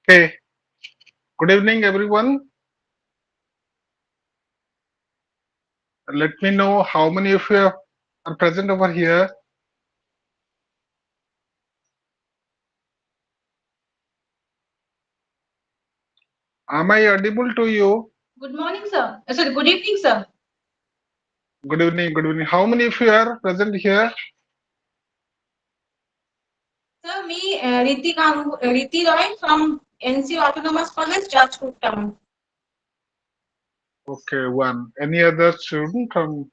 Okay, good evening, everyone. Let me know how many of you are present over here. Am I audible to you? Good morning, sir. Sorry, good evening, sir. Good evening, good evening. How many of you are present here? Sir, me, Riti Roy from NC Autonomous College, Rajkot Town. Okay, one. Any other student from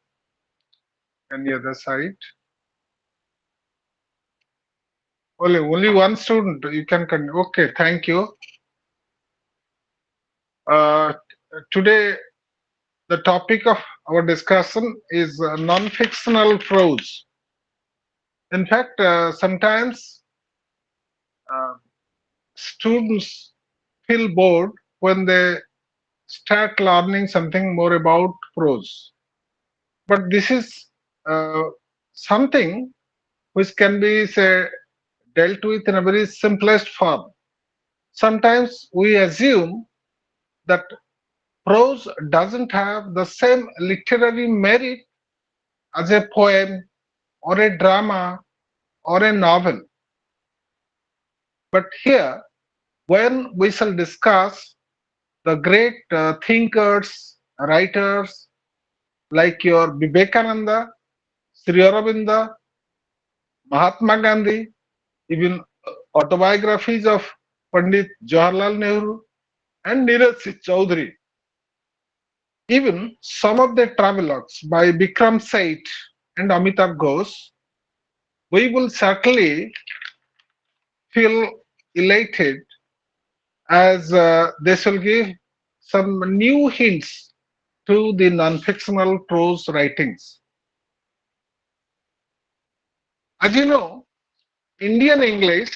any other side? Only one student. You can continue. Okay, thank you. Uh, Today, the topic of our discussion is non-fictional prose. In fact, sometimes uh, students feel bored when they start learning something more about prose. But this is uh, something which can be say, dealt with in a very simplest form. Sometimes we assume that prose doesn't have the same literary merit as a poem or a drama or a novel. But here, when we shall discuss the great thinkers, writers like your Vivekananda, Sri Aurobindo, Mahatma Gandhi, even autobiographies of Pandit Jawaharlal Nehru and Neeraj Singh Chaudhary, even some of the travelogues by Bikram Seth and Amitabh Ghosh, we will certainly feel elated as this will give some new hints to the non-fictional prose writings. As you know, Indian English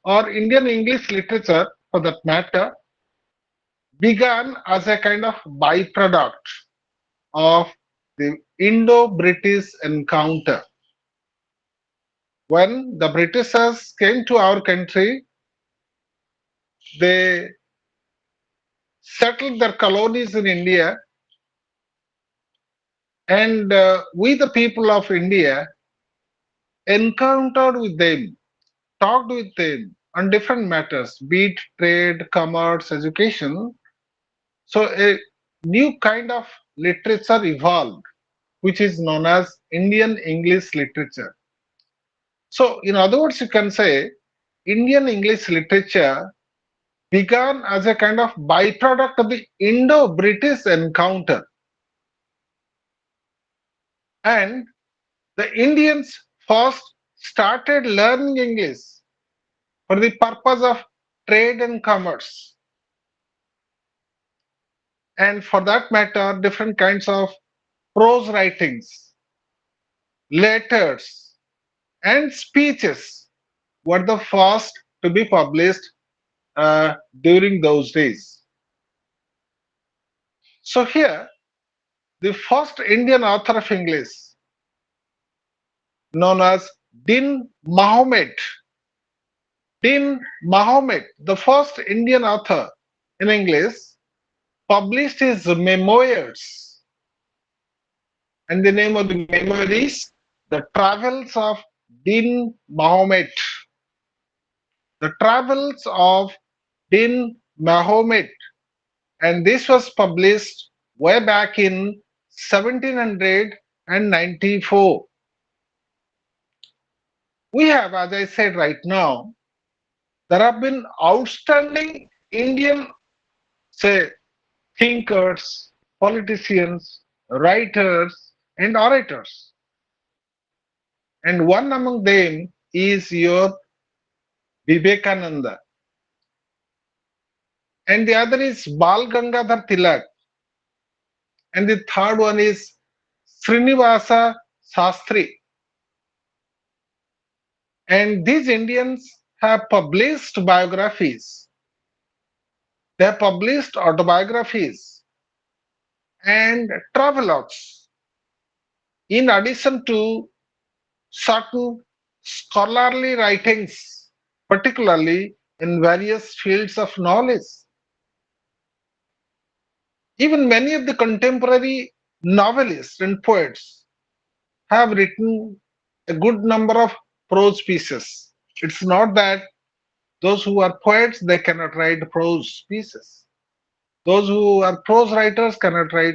or Indian English literature for that matter began as a kind of byproduct of the Indo-British encounter. When the Britishers came to our country, they settled their colonies in India, and we, the people of India, encountered with them, talked with them on different matters, be it trade, commerce, education. So a new kind of literature evolved, which is known as Indian English literature. So, in other words, you can say Indian English literature began as a kind of byproduct of the Indo-British encounter, and the Indians first started learning English for the purpose of trade and commerce, and for that matter, different kinds of prose writings, letters, and speeches were the first to be published during those days. So here, the first Indian author of English, known as Din Mahomet, the first Indian author in English, published his memoirs, and the name of the memoir is The Travels of Din Mahomet. The Travels of Din Mahomet, and this was published way back in 1794. We have, as I said right now, there have been outstanding Indian, say, thinkers, politicians, writers, and orators. And one among them is your Vivekananda, and the other is Bal Gangadhar Tilak, and the third one is Srinivasa Sastri. And these Indians have published biographies, they have published autobiographies and travelogues, in addition to certain scholarly writings, particularly in various fields of knowledge. Even many of the contemporary novelists and poets have written a good number of prose pieces. It's not that those who are poets they cannot write prose pieces. Those who are prose writers cannot write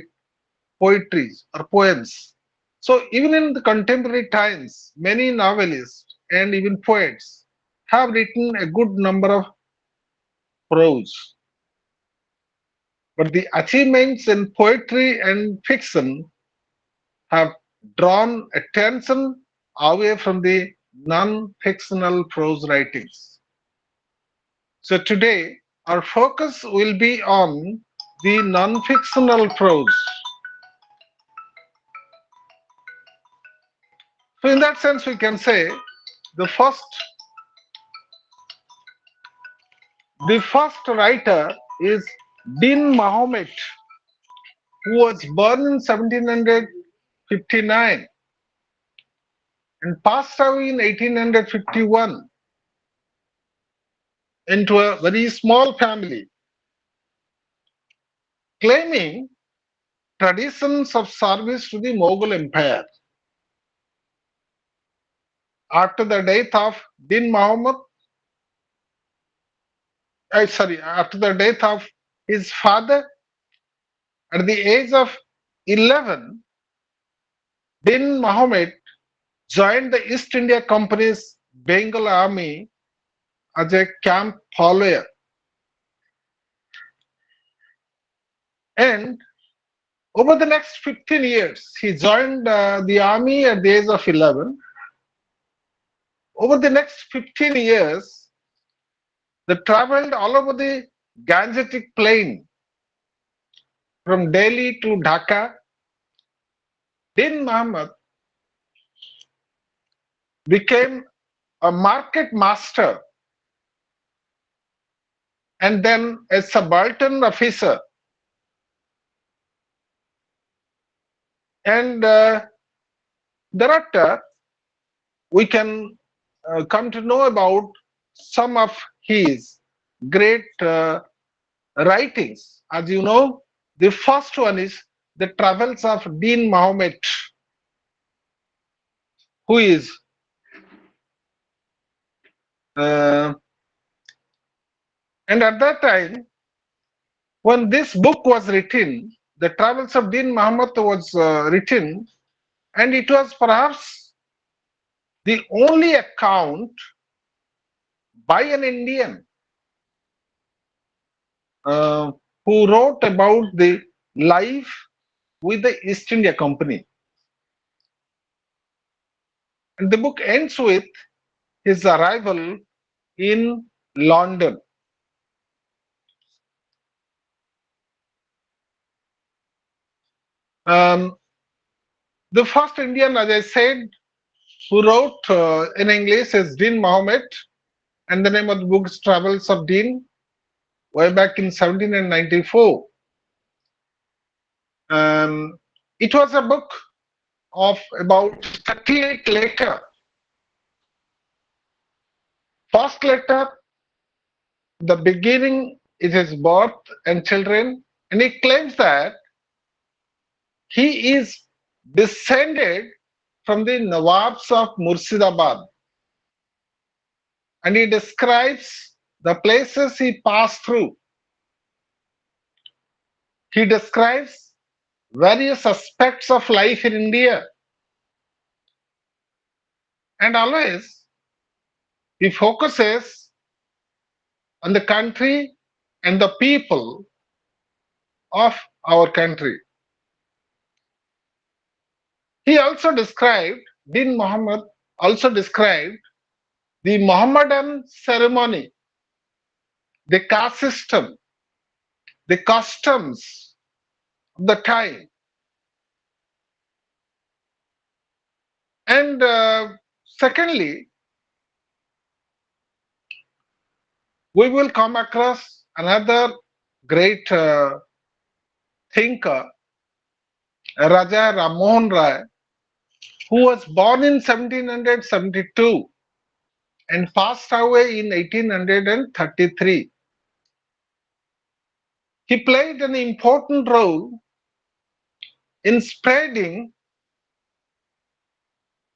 poetries or poems. So even in the contemporary times, many novelists and even poets have written a good number of prose. But the achievements in poetry and fiction have drawn attention away from the non-fictional prose writings. So today, our focus will be on the non-fictional prose. So in that sense, we can say the first, the first writer is Din Mahomet, who was born in 1759 and passed away in 1851 into a very small family, claiming traditions of service to the Mughal Empire. After the death of Din Muhammad, after the death of his father, at the age of 11, Din Muhammad joined the East India Company's Bengal Army as a camp follower. And over the next 15 years, he joined the army at the age of 11. Over the next 15 years, they traveled all over the Gangetic Plain from Delhi to Dhaka. Din Muhammad became a market master and then a subaltern officer. And thereafter, we can come to know about some of his great writings. As you know, the first one is the Travels of Din Muhammad, who is uh, and at that time when this book was written, the Travels of Din Muhammad was written, and it was perhaps the only account by an Indian uh, who wrote about the life with the East India Company. And the book ends with his arrival in London. Um, the first Indian, as I said, who wrote in English is Din Muhammad, and the name of the book is Travels of Din, way back in 1794. Um, it was a book of about 38 letters. First letter, the beginning is his birth and children, and he claims that he is descended from the Nawabs of Murshidabad, and he describes the places he passed through. He describes various aspects of life in India, and always he focuses on the country and the people of our country. He also described, Din Muhammad also described the Mohammedan ceremony, the caste system, the customs of the time. And secondly, we will come across another great thinker, Raja Rammohn Rai, who was born in 1772 and passed away in 1833. He played an important role in spreading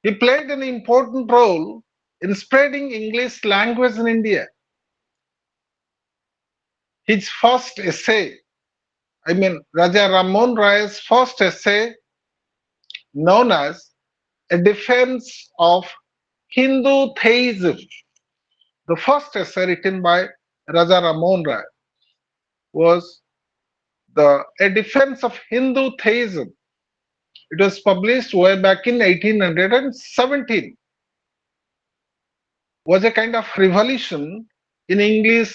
he played an important role in spreading English language in India. His first essay, Raja Rammohn Roy's first essay, known as A Defense of Hindu Theism, the first essay written by Raja Rammohn Roy, was A Defense of Hindu Theism. It was published way back in 1817. Was a kind of revolution in English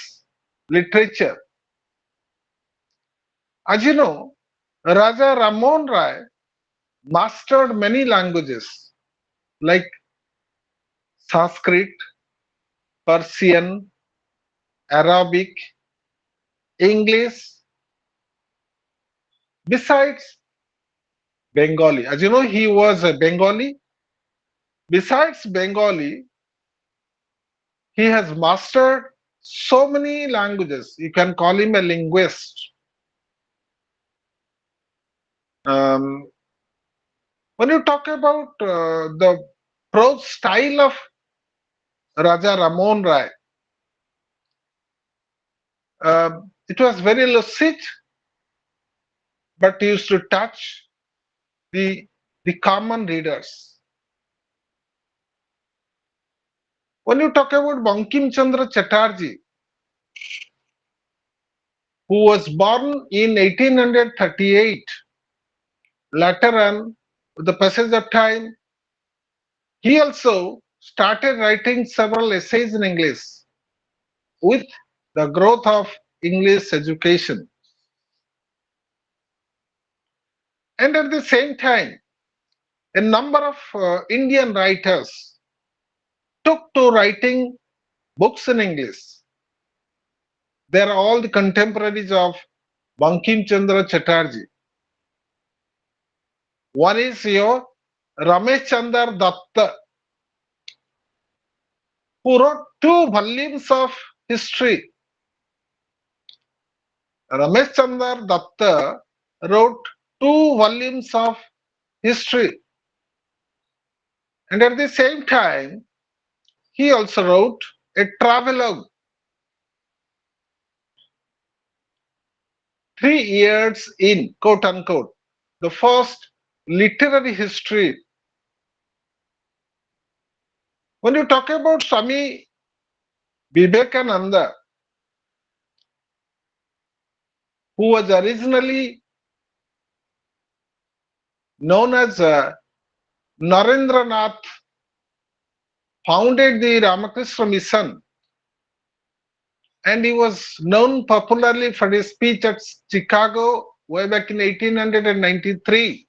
literature. As you know, Raja Rammohn Roy mastered many languages like Sanskrit, Persian, Arabic, English, besides Bengali. As you know, he was a Bengali. Besides Bengali, he has mastered so many languages. You can call him a linguist. Um, when you talk about the prose style of Raja Ramon Rai, it was very lucid, but used to touch the the common readers. When you talk about Bankim Chandra Chatterjee, who was born in 1838, later on, with the passage of time, he also started writing several essays in English with the growth of English education. And at the same time, a number of Indian writers took to writing books in English. They are all the contemporaries of Bankim Chandra Chatterjee. One is your Ramesh Chandra Datta, who wrote two volumes of history. Ramesh Chandra Datta wrote two volumes of history, and at the same time, he also wrote a travelogue, 3 years in, quote unquote, the first literary history. When you talk about Swami Vivekananda, who was originally known as Narendranath, founded the Ramakrishna Mission, and he was known popularly for his speech at Chicago way back in 1893.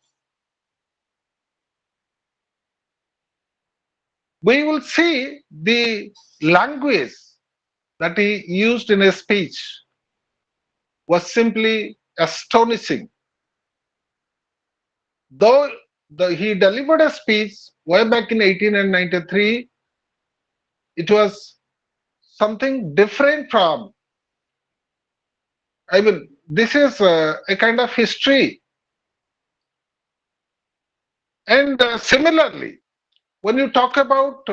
We will see the language that he used in his speech was simply astonishing. Though he delivered a speech way back in 1893, it was something different from, this is a kind of history. And similarly, when you talk about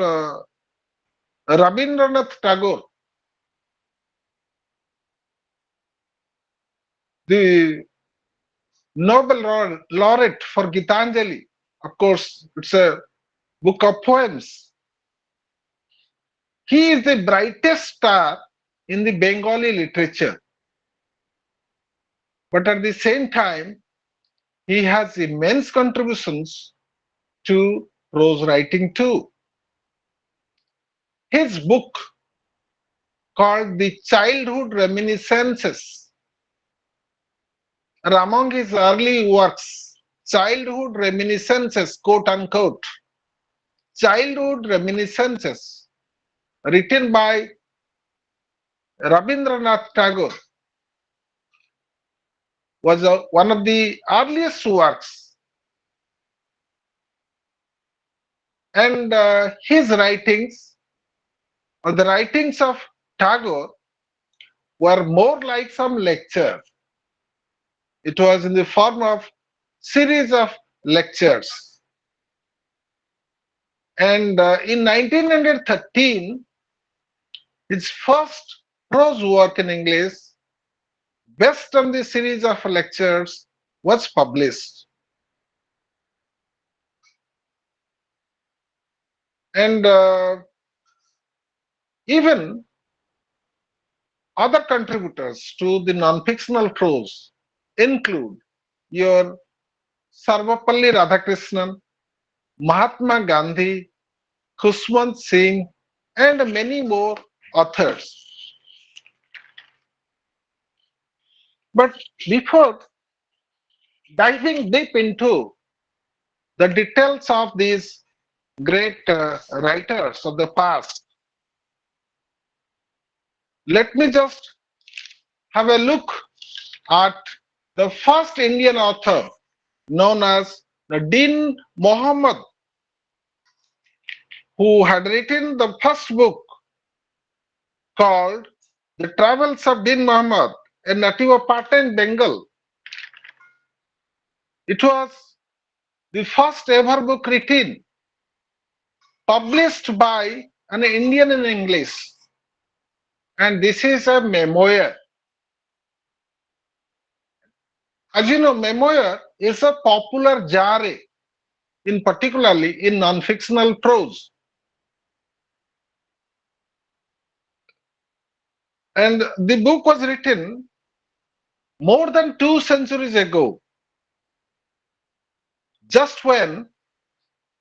Rabindranath Tagore, the Nobel laureate for Gitanjali, of course, it's a book of poems. He is the brightest star in the Bengali literature, but at the same time, he has immense contributions to prose writing too. His book, called The Childhood Reminiscences, are among his early works. Childhood Reminiscences, quote unquote. Childhood Reminiscences, written by Rabindranath Tagore, was one of the earliest works, and his writings The writings of Tagore were more like some lecture. It was in the form of series of lectures. And in 1913, his first prose work in English, based on the series of lectures, was published. And even other contributors to the non-fictional prose include your Sarvapalli Radhakrishnan, Mahatma Gandhi, Khushwant Singh, and many more authors. But before diving deep into the details of these great writers of the past, let me just have a look at the first Indian author known as Nadine Muhammad, who had written the first book called The Travels of Din Muhammad, a native of Patan, Bengal. It was the first ever book written, published by an Indian in English. And this is a memoir. As you know, memoir is a popular genre, in particularly in non-fictional prose. And the book was written more than 2 centuries ago, just when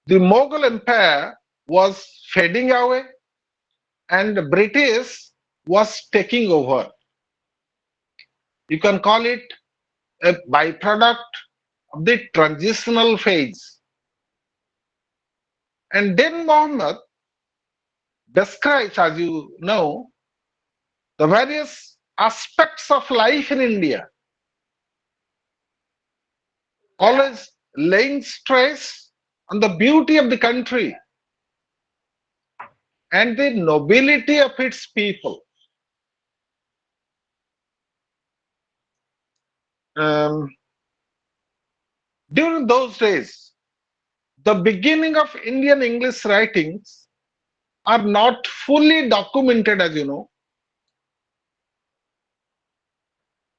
the Mughal Empire was fading away and the British was taking over. You can call it a byproduct of the transitional phase. And then Muhammad describes, as you know, the various aspects of life in India, always laying stress on the beauty of the country and the nobility of its people. Um, During those days, the beginning of Indian English writings are not fully documented, as you know.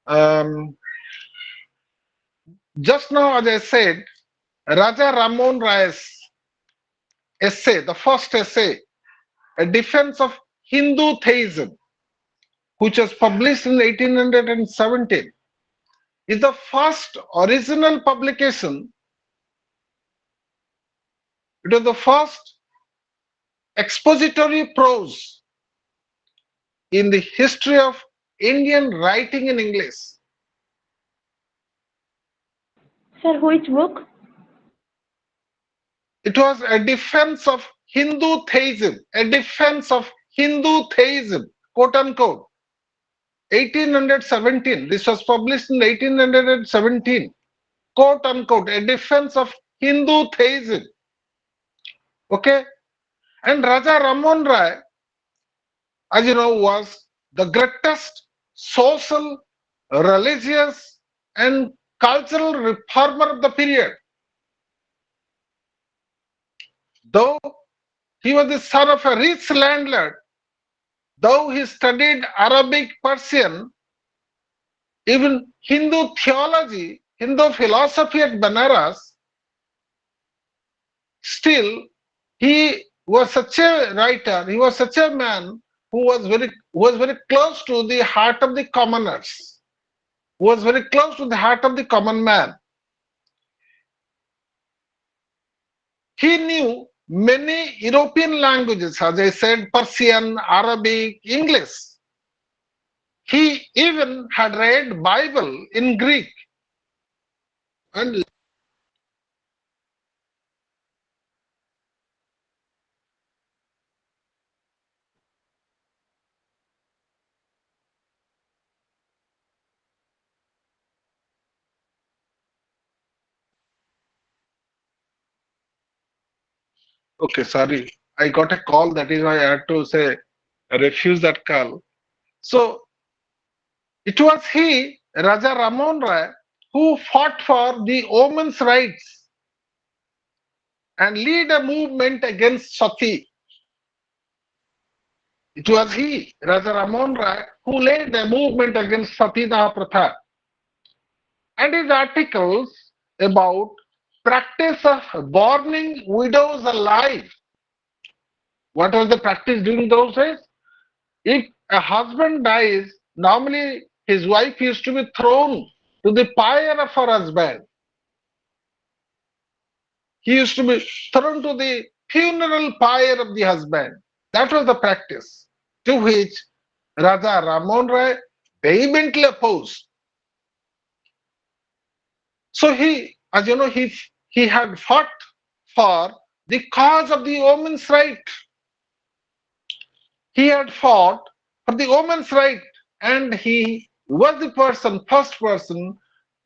Um, just now, as I said, Raja Ramon Ray's essay, the first essay, A Defense of Hindu Theism, which was published in 1817, is the first original publication. It was the first expository prose in the history of Indian writing in English. Sir, which book? It was a defense of Hindu theism, a defense of Hindu theism, quote unquote. 1817. This was published in 1817, quote unquote, a defense of Hindu theism. Okay. And Raja Ramon Rai, as you know, was the greatest social, religious, and cultural reformer of the period. Though he was the son of a rich landlord, though he studied Arabic, Persian, even Hindu theology, Hindu philosophy at Banaras, still he was such a writer, he was such a man who was very close to the heart of the commoners, who was very close to the heart of the common man. He knew many European languages, as I said, Persian, Arabic, English. He even had read Bible in Greek. And okay, sorry, I got a call. That is why I had to say. refuse that call. So it was he, Raja Ramon Rai, who fought for the women's rights and lead a movement against sati. It was he, Raja Ramon Rai, who led a movement against sati daha pratha. And his articles about practice of burning widows alive. What was the practice during those days? If a husband dies, normally his wife used to be thrown to the pyre of her husband. He used to be thrown to the funeral pyre of the husband. That was the practice to which Raja Ramon Rai vehemently opposed. So he, as you know, he had fought for the cause of the woman's right. He had fought for the woman's right, and he was the first person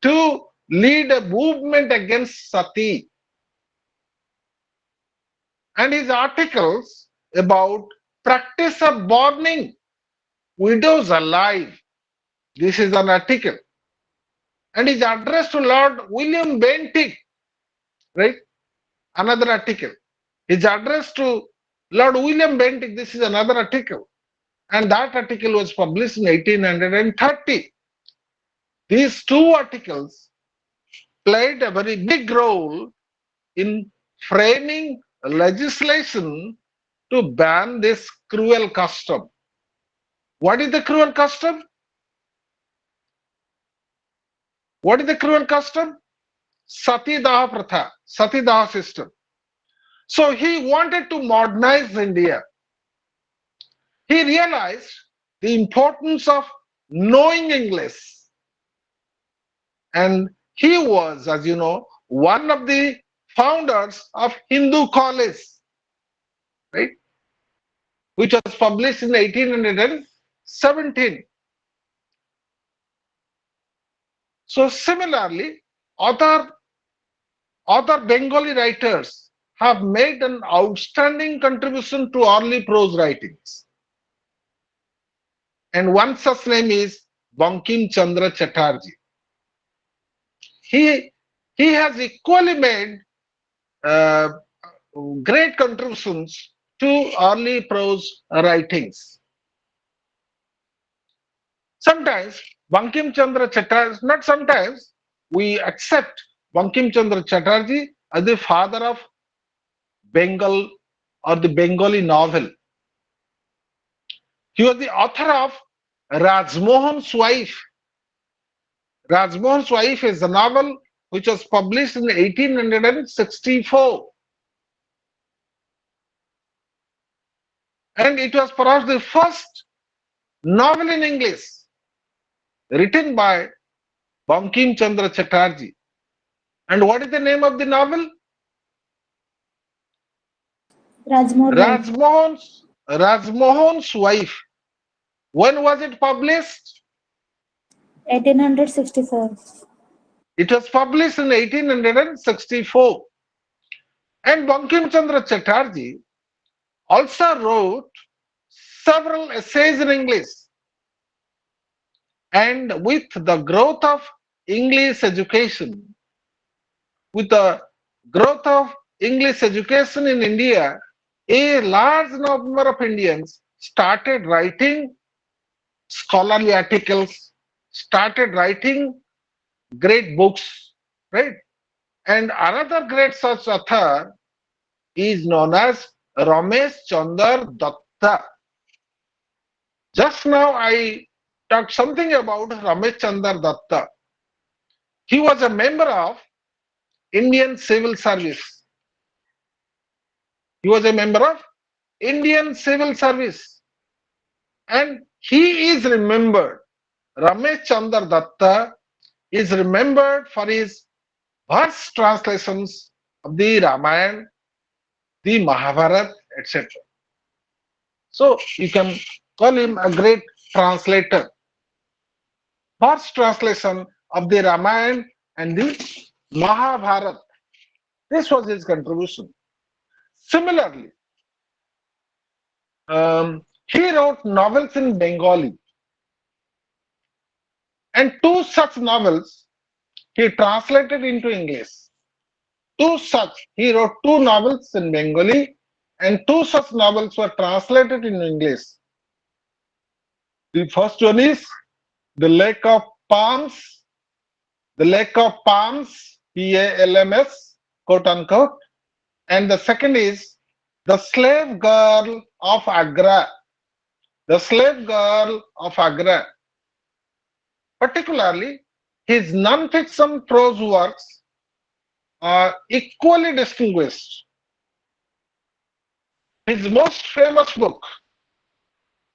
to lead a movement against sati. And his articles about practice of burning widows alive. This is an article, and is addressed to Lord William Bentinck, right? Another article. His address to Lord William Bentinck. This is another article, and that article was published in 1830. These two articles played a very big role in framing legislation to ban this cruel custom. What is the cruel custom? What is the cruel custom? Sati Daha Pratha, Sati Daha system. So he wanted to modernize India. He realized the importance of knowing English. And he was, as you know, one of the founders of Hindu College, right, which was published in 1817. So similarly, other Bengali writers have made an outstanding contribution to early prose writings. And one such name is Bankim Chandra Chatterjee. He, he has equally made uh, great contributions to early prose writings. Sometimes Bankim Chandra Chatterjee, not sometimes, we accept Bankim Chandra Chatterjee as the father of Bengal or the Bengali novel. He was the author of Rajmohan's Wife. Rajmohan's Wife is a novel which was published in 1864, and it was perhaps the first novel in English written by Bankim Chandra Chatterjee. And what is the name of the novel? Rajmore wife. Rajmohan's Wife. When was it published? 1864. It was published in 1864. And Bankim Chandra Chatterjee also wrote several essays in English. And with the growth of English education, with the growth of English education in India, a large number of Indians started writing scholarly articles, started writing great books, right? And another great such author is known as Ramesh Chandra Datta. Just now I talked something about Ramesh Chandra Datta. He was a member of Indian Civil Service. He was a member of Indian Civil Service, and he is remembered. Ramesh Chandra Datta is remembered for his verse translations of the Ramayana, the Mahabharata, etc. So you can call him a great translator. First translation of the Ramayana and the Mahabharata. This was his contribution. Similarly, He wrote novels in Bengali, and two such novels he translated into English. He wrote two novels in Bengali, and two such novels were translated in English. The first one is The Lake of Palms, The Lake of Palms, Palms, quote unquote, and the second is The Slave Girl of Agra, The Slave Girl of Agra. Particularly, his non-fiction prose works are equally distinguished. His most famous book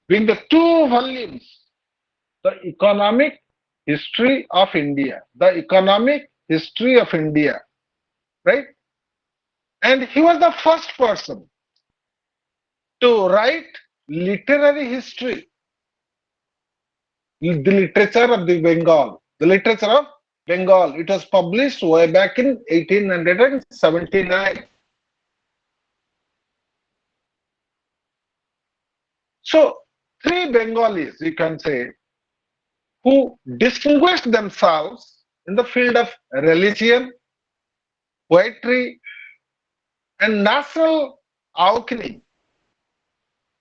being the two volumes, The Economic History of India, The Economic History of India, right? And he was the first person to write literary history, the literature of the Bengal, the literature of Bengal. It was published way back in 1879. So, three Bengalis, you can say, who distinguished themselves in the field of religion, poetry, and national awakening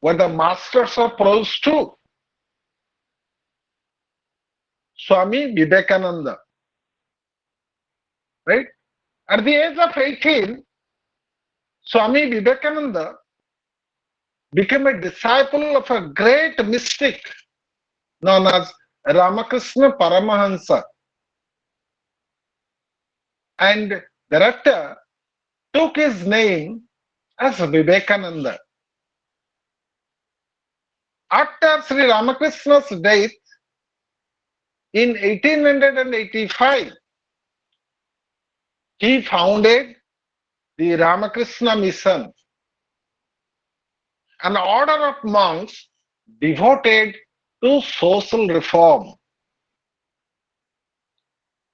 were the masters of prose too. Swami Vivekananda, right? At the age of 18, Swami Vivekananda became a disciple of a great mystic known as Ramakrishna Paramahansa, and thereafter took his name as Vivekananda. After Sri Ramakrishna's death in 1885, he founded the Ramakrishna Mission, an order of monks devoted to social reform.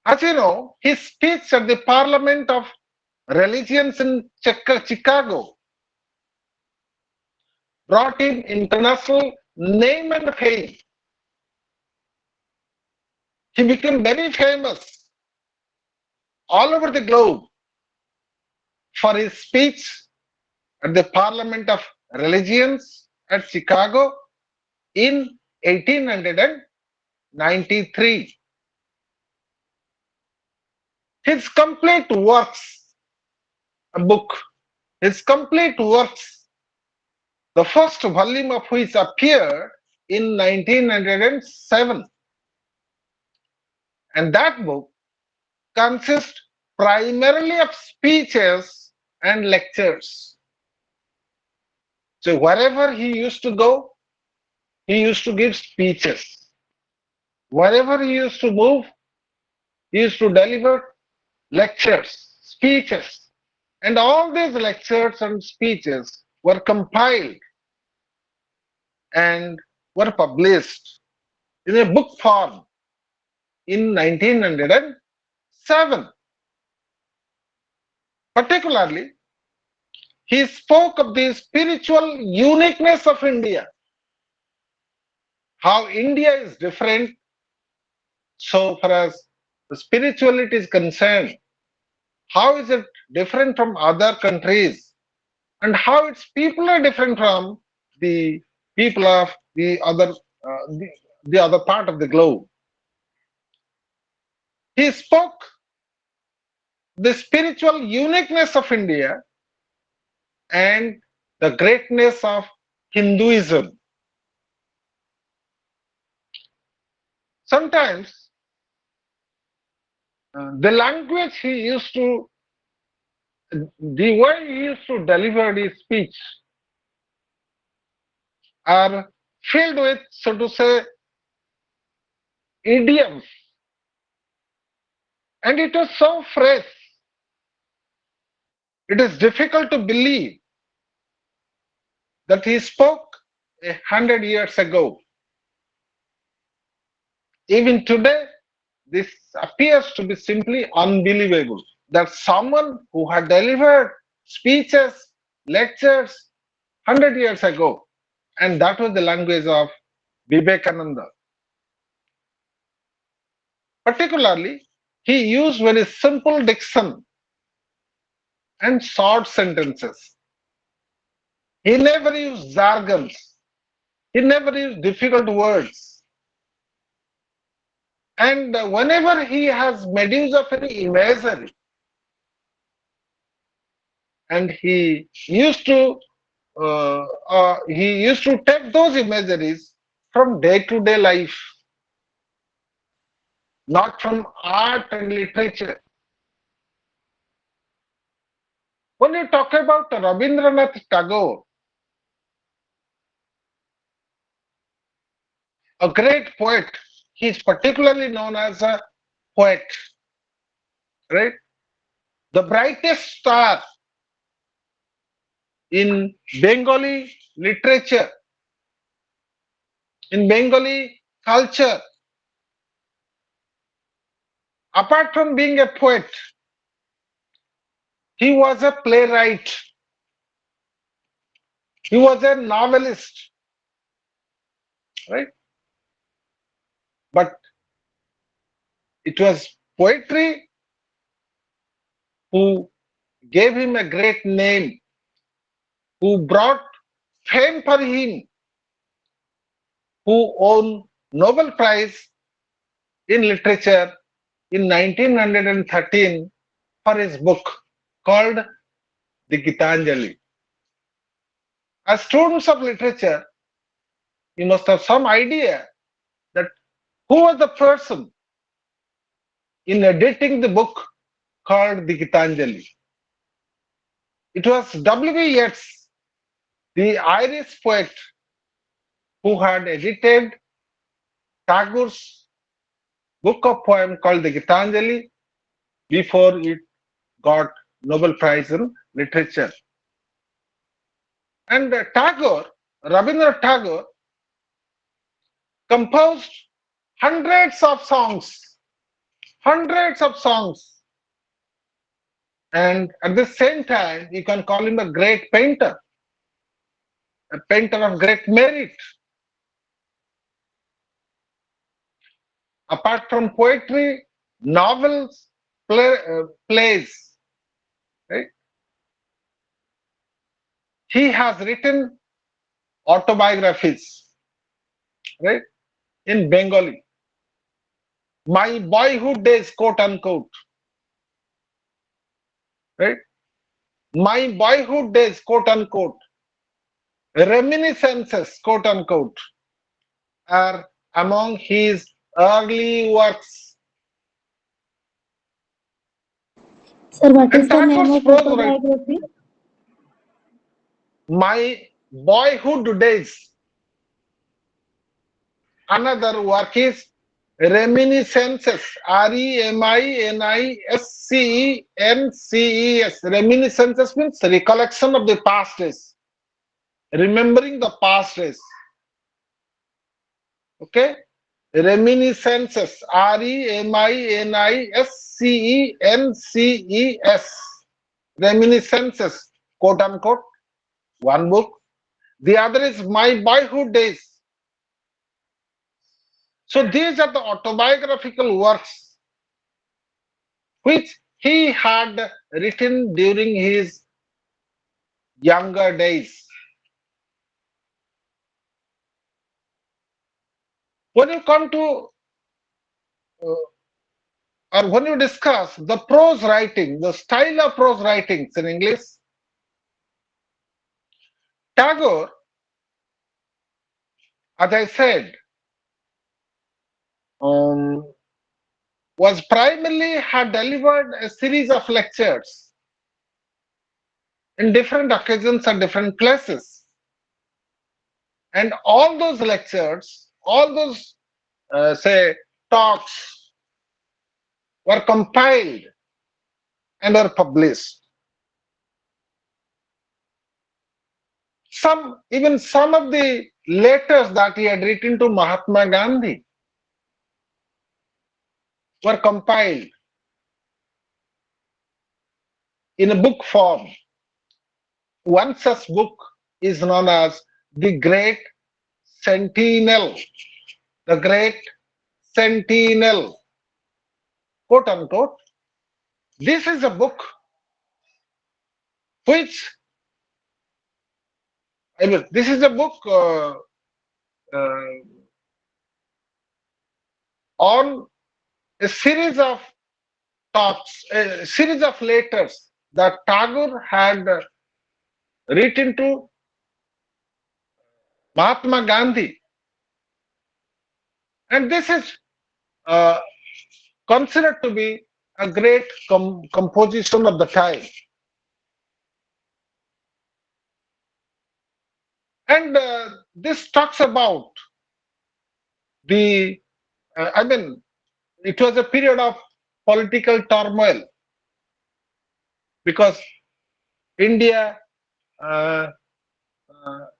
As you know, his speech at the Parliament of Religions in Chicago brought him international name and fame. He became very famous all over the globe for his speech at the Parliament of Religions at Chicago in 1893. His complete works, a book, his complete works, the first volume of which appeared in 1907. And that book consists primarily of speeches and lectures. So wherever he used to go, he used to give speeches. Wherever he used to move, he used to deliver lectures, speeches. And all these lectures and speeches were compiled and were published in a book form in 1907. Particularly, he spoke of the spiritual uniqueness of India, how India is different so far as the spirituality is concerned. How is it different from other countries, and how its people are different from the people of the other part of the globe. He spoke the spiritual uniqueness of India and the greatness of Hinduism. Sometimes the language he used to, the way he used to deliver his speech are filled with, so to say, idioms. And it was so fresh. It is difficult to believe that he spoke 100 years ago. Even today, this appears to be simply unbelievable that someone who had delivered speeches, lectures 100 years ago and that was the language of Vivekananda. Particularly, he used very simple diction and short sentences. He never used jargons. He never used difficult words. And whenever he has made use of any imagery, and he used to take those imageries from day-to-day life, not from art and literature. When you talk about Rabindranath Tagore, a great poet, he is particularly known as a poet, right? The brightest star in Bengali literature, in Bengali culture, apart from being a poet, he was a playwright, he was a novelist, right? But it was poetry who gave him a great name, who brought fame for him, who won Nobel Prize in Literature in 1913 for his book called the Gitanjali. As students of literature, you must have some idea that who was the person in editing the book called the Gitanjali. It was W.B. Yeats, the Irish poet, who had edited Tagore's book of poem called the Gitanjali before it got Nobel Prize in Literature. And Rabindranath Tagore, composed hundreds of songs, hundreds of songs. And at the same time, you can call him a painter of great merit. Apart from poetry, novels, plays, right? He has written autobiographies, right? In Bengali. My boyhood days, quote unquote, right? My boyhood days, quote unquote, reminiscences, quote unquote, are among his early works. Sir, what And is the name Tagore's of prose writing, autobiography? My Boyhood Days. Another work is Reminiscences, Reminiscences. Reminiscences means recollection of the past days, remembering the past days. Okay? Reminiscences, Reminiscences, reminiscences, quote unquote, one book. The other is My Boyhood Days. So these are the autobiographical works which he had written during his younger days. When you come to or when you discuss the prose writing, the style of prose writings in English, Tagore, as I said, um, was primarily had delivered a series of lectures in different occasions and different places. And all those lectures, all those, say, talks were compiled and were published. Even some of the letters that he had written to Mahatma Gandhi were compiled in a book form. One such book is known as the great sentinel, the great sentinel, quote unquote. This is a book which, I mean, this is a book uh, on a series of talks, a series of letters that Tagore had written to Mahatma Gandhi. And this is uh, considered to be a great composition of the time. And this talks about the, I mean, it was a period of political turmoil because India uh,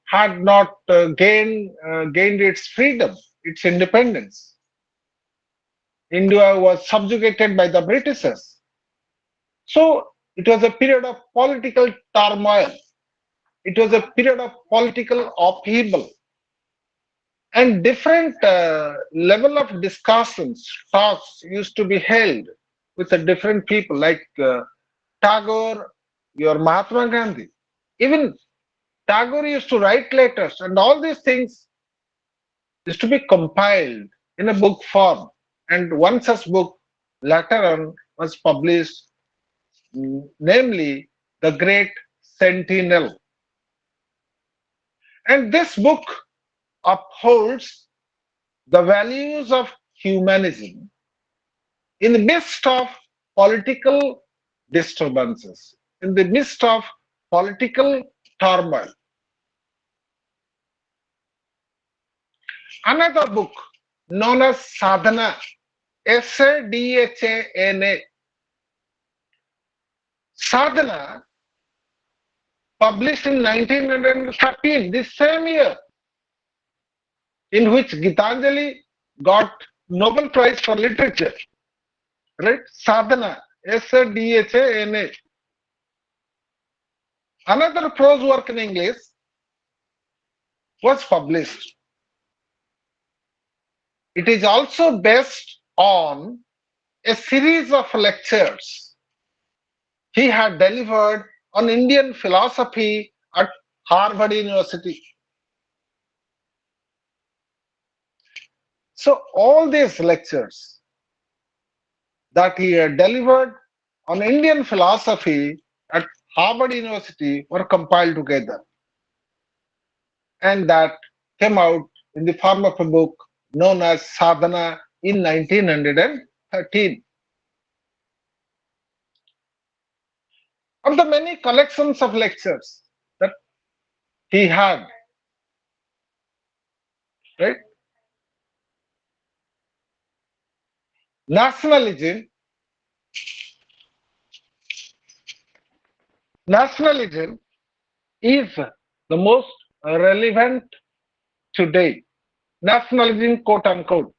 had not gained its freedom, its independence. India was subjugated by the Britishers. So it was a period of political turmoil. It was a period of political upheaval, and different level of discussions, talks used to be held with the different people like Tagore, your Mahatma Gandhi. Even Tagore used to write letters, and all these things used to be compiled in a book form. And one such book later on was published, namely The Great Sentinel. And this book upholds the values of humanism in the midst of political disturbances, in the midst of political turmoil. Another book known as Sadhana, Sadhana, Sadhana, published in 1913, this same year, in which Gitanjali got Nobel Prize for Literature, right? Sadhana, Sadhana. Another prose work in English was published. It is also based on a series of lectures he had delivered on Indian philosophy at Harvard University. So all these lectures that he had delivered on Indian philosophy at Harvard University were compiled together, and that came out in the form of a book known as Sadhana in 1913. Of the many collections of lectures that he had, right? Nationalism, nationalism is the most relevant today. Nationalism, quote unquote.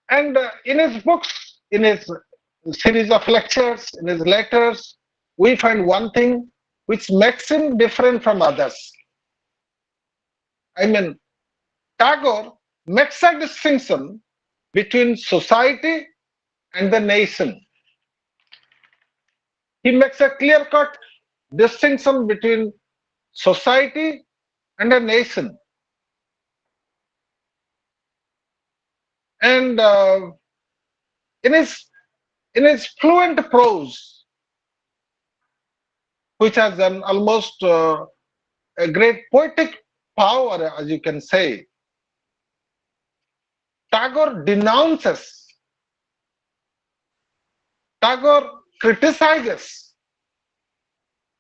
And in his books, in his series of lectures, in his letters, we find one thing which makes him different from others. I mean, Tagore makes a distinction between society and the nation. He makes a clear cut distinction between society and a nation. And in his in his fluent prose, which has an almost a great poetic power, as you can say, Tagore denounces, Tagore criticizes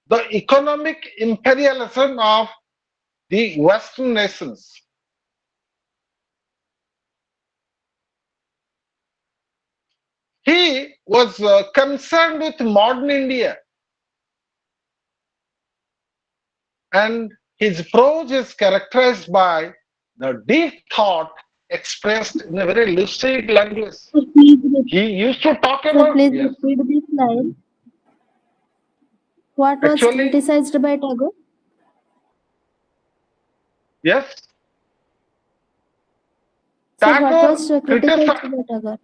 the economic imperialism of the Western nations. He was concerned with modern India, and his prose is characterized by the deep thought expressed in a very lucid language. Sir, please, He used to talk sir, about, please yes, repeat this line. What was Actually, criticized by Tagore? yes, Sir, what Tagore was criticized. criticized by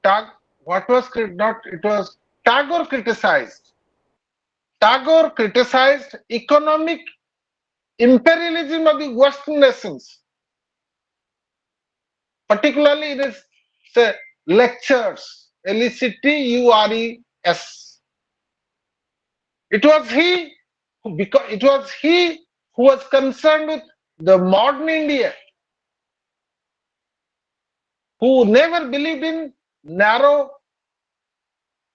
Tagore? What was not? It was Tagore criticized. Tagore criticized economic imperialism of the Western nations, particularly in his say, lectures. Lectures. It was he because it was he who was concerned with the modern India, who never believed in narrow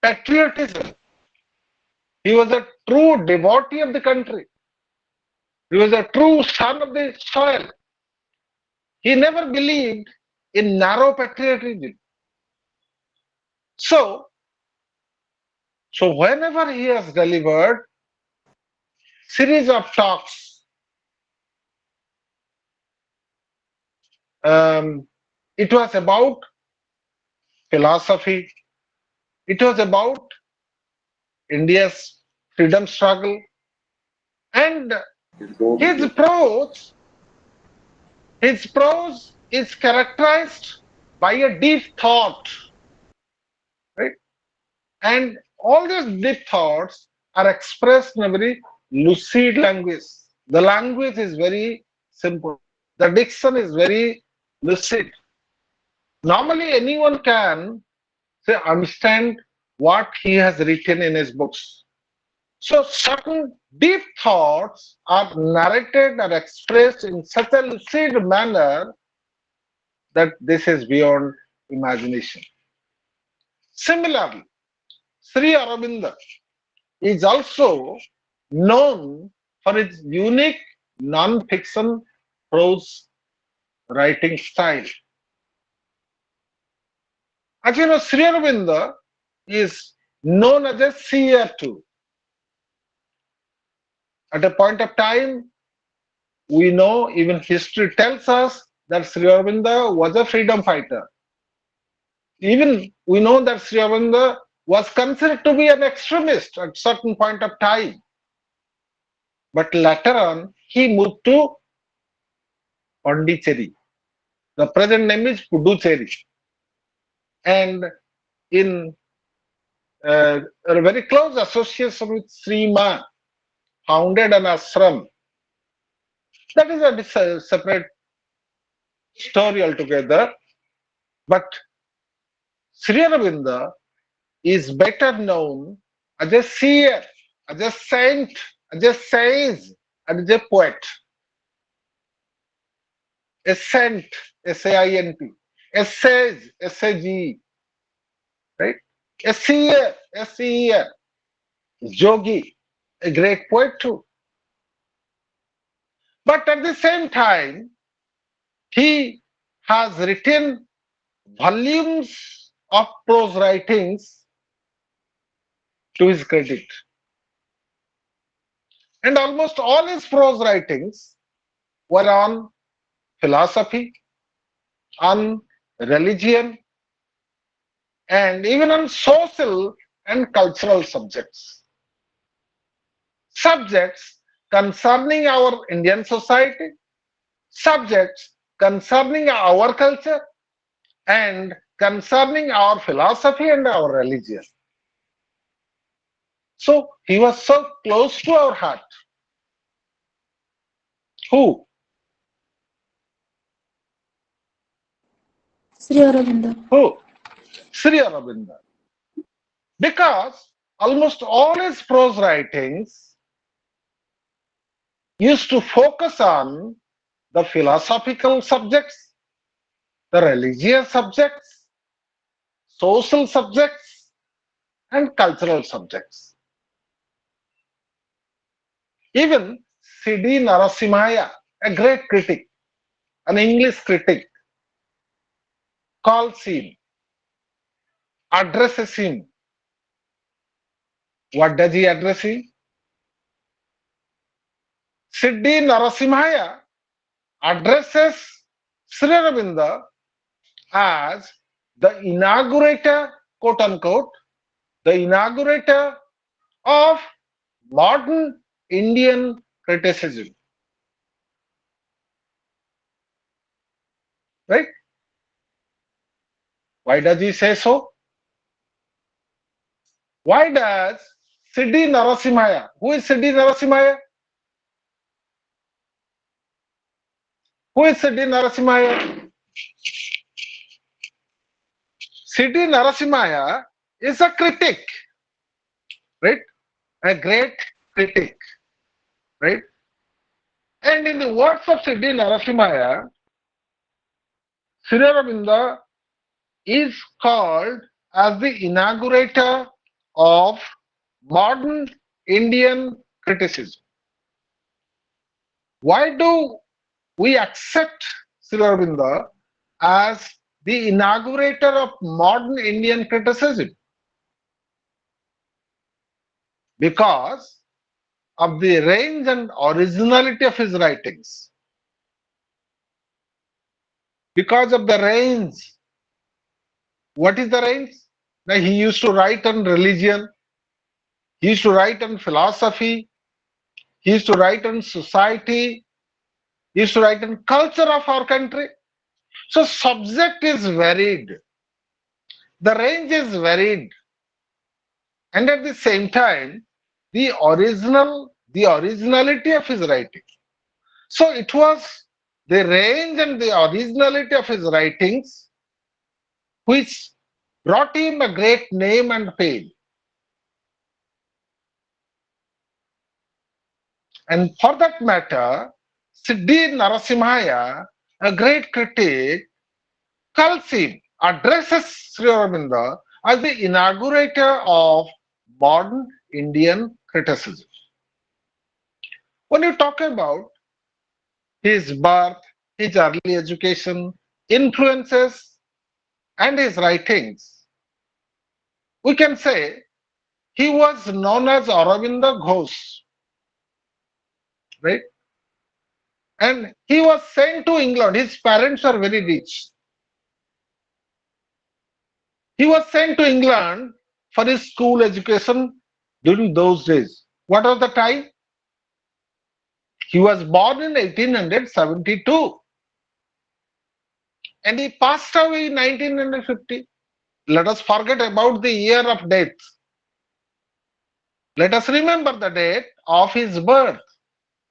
patriotism. He was a true devotee of the country. He was a true son of the soil. He never believed in narrow patriotism. So, so whenever he has delivered series of talks, um, it was about philosophy. It was about India's freedom struggle, and his prose, his prose is characterized by a deep thought, right? And all these deep thoughts are expressed in a very lucid language. The language is very simple. The diction is very lucid. Normally, anyone can say understand what he has written in his books. So certain deep thoughts are narrated and expressed in such a lucid manner that this is beyond imagination. Similarly, Sri Aurobindo is also known for its unique non-fiction prose writing style. As you know, Sri Aurobindo is known as a seer too. At a point of time, we know, even history tells us that Sri Aurobindo was a freedom fighter. Even we know that Sri Aurobindo was considered to be an extremist at certain point of time. But later on, he moved to Pondicherry. The present name is Puducherry. And in a very close association with Sri Ma, founded an ashram. That is a separate story altogether. But Sri Aurobindo is better known as a seer, as a saint, as a sage, and as a poet. A saint, S-A-I-N-T, a sage, S-A-G-E, right? A seer, S-E-E-R, yogi, a great poet too. But at the same time, he has written volumes of prose writings to his credit. And almost all his prose writings were on philosophy, on religion, and even on social and cultural subjects. Subjects concerning our Indian society, subjects concerning our culture, and concerning our philosophy and our religion. So he was so close to our heart. Who? Sri Aurobindo. Who? Sri Aurobindo. Because almost all his prose writings used to focus on the philosophical subjects, the religious subjects, social subjects, and cultural subjects. Even C.D. Narasimhaya, a great critic, an English critic, calls him, addresses him. What does he address him? C.D. Narasimhaya addresses Sri Aurobindo as the inaugurator, quote unquote, the inaugurator of modern Indian criticism, right? Why does he say so? Why does Siddhi Narasimhaya, who is Siddhi Narasimhaya? Who is Siddhi Narasimhaya? Siddhi Narasimhaya is a critic, right? A great critic, right? And in the words of Siddhi Narasimhaya, Sri Aurobindo is called as the inaugurator of modern Indian criticism. Why do we accept Sri Aurobindo as the inaugurator of modern Indian criticism? Because of the range and originality of his writings, because of the range. What is the range? Now, he used to write on religion, he used to write on philosophy, he used to write on society, he used to write on culture of our country. So subject is varied, the range is varied, and at the same time, the originality of his writing. So it was the range and the originality of his writings which brought him a great name and fame. And for that matter, Siddhi Narasimhaya, a great critic, calls him, addresses Sri Aurobindo as the inaugurator of modern Indian criticism. When you talk about his birth, his early education, influences, and his writings, we can say he was known as Aurobindo Ghosh, right? And he was sent to England. His parents were very rich. He was sent to England for his school education during those days. What was the time? He was born in 1872 and he passed away in 1950. Let us forget about the year of death. Let us remember the date of his birth,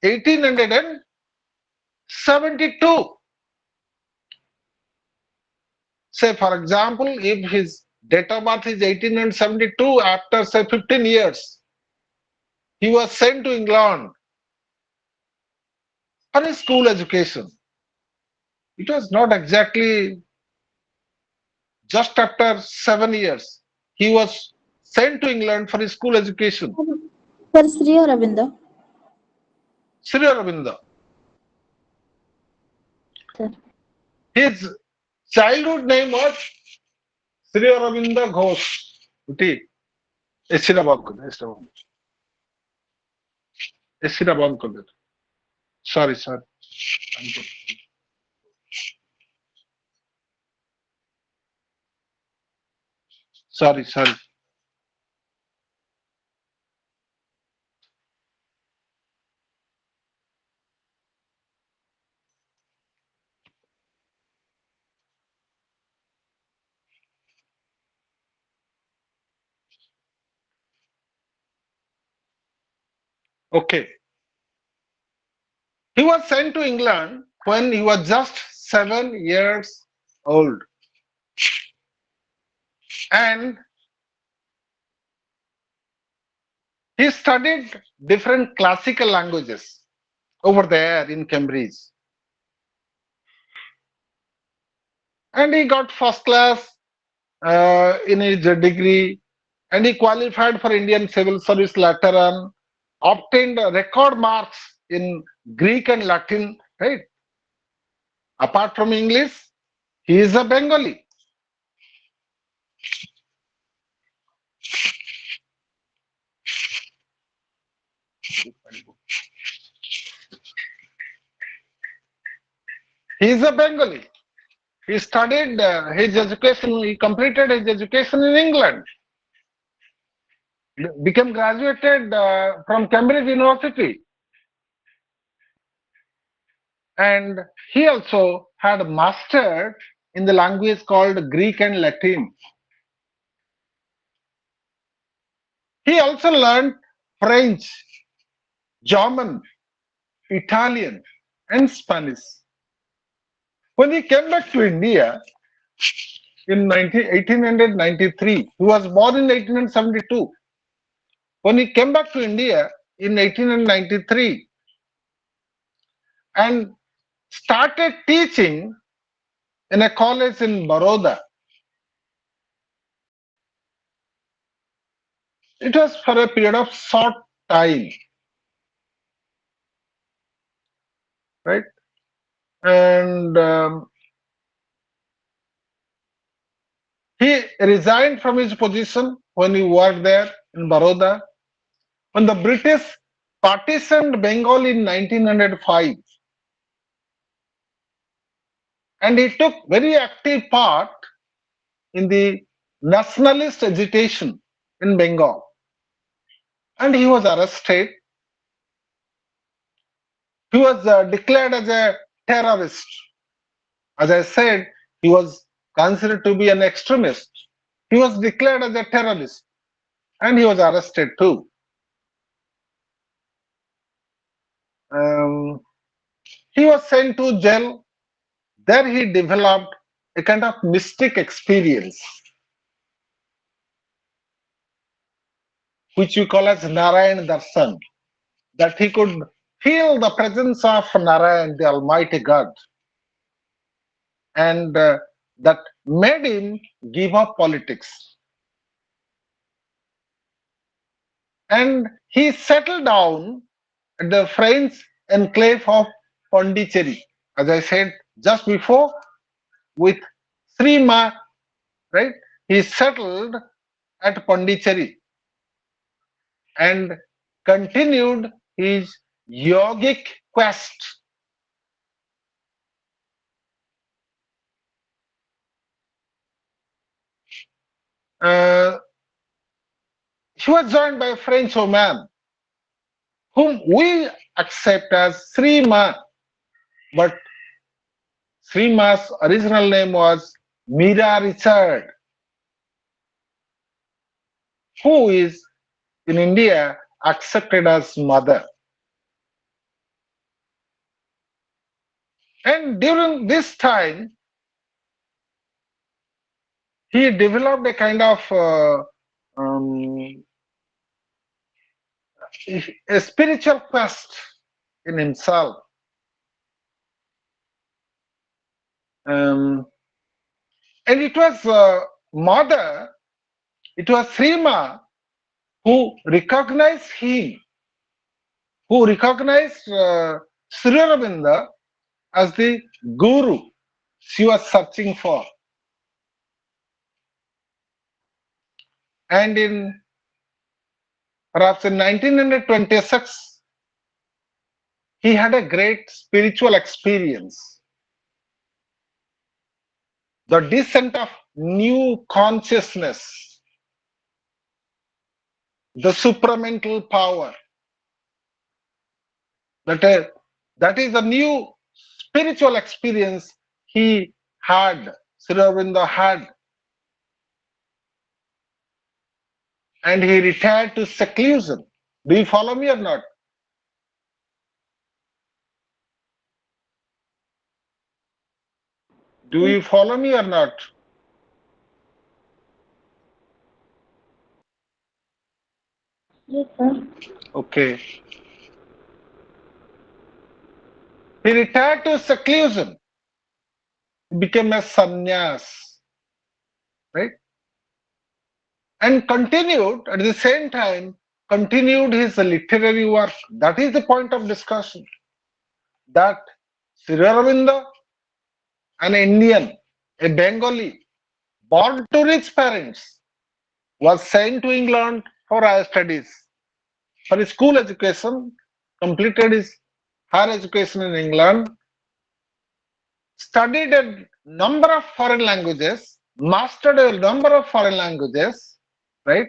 1872. Say, for example, if his date of birth is 1872, after say 15 years, he was sent to England for his school education. It was not exactly just after 7 years. He was sent to England for his school education. For Sri Aurobindo. Sri Aurobindo. Sir. His childhood name was Sri Aurobindo Ghosh. Uti. এসিটা বন্ধ করে দাও, এসিটা বন্ধ করে দাও। Sorry, sorry. Sorry, sorry. Okay. He was sent to England when he was just 7 years old. And he studied different classical languages over there in Cambridge. And he got first class in his degree, and he qualified for Indian Civil Service later on, obtained record marks in Greek and Latin, right? Apart from English, he is a Bengali. He is a Bengali. He studied his education, he completed his education in England. became graduated from Cambridge University, and he also had mastered in the language called Greek and Latin. He also learned French, German, Italian, and Spanish. When he came back to India in 1893, he was born in 1872. When he came back to India in 1893 and started teaching in a college in Baroda, it was for a period of short time, right? And he resigned from his position when he worked there in Baroda. When the British partitioned Bengal in 1905, and he took very active part in the nationalist agitation in Bengal. And he was arrested. He was declared as a terrorist. As I said, he was considered to be an extremist. He was declared as a terrorist and he was arrested too. Um, he was sent to jail. There he developed a kind of mystic experience, which we call as Narayan Darshan, that he could feel the presence of Narayan, the Almighty God, and that made him give up politics. And he settled down at the French enclave of Pondicherry, as I said just before, with Srima, right? He settled at Pondicherry and continued his yogic quest. Uh, he was joined by a French woman whom we accept as Srima, but Srima's original name was Mira Richard, who is in India accepted as mother. And during this time, he developed a kind of um, a spiritual quest in himself. Um, and it was mother, it was Srima who recognized him, who recognized Sri Aurobindo as the guru she was searching for. And in perhaps in 1926, he had a great spiritual experience, the descent of new consciousness, the supramental power. That is, that is a new spiritual experience he had, Sri Aurobindo had, and he retired to seclusion. Do you follow me or not? Do you follow me or not? Yes, sir. Okay. He retired to seclusion, he became a sannyas, right? And continued at the same time, continued his literary work. That is the point of discussion. That Sri Aurobindo, an Indian, a Bengali, born to rich parents, was sent to England for higher studies, for his school education, completed his higher education in England, studied a number of foreign languages, mastered a number of foreign languages, right?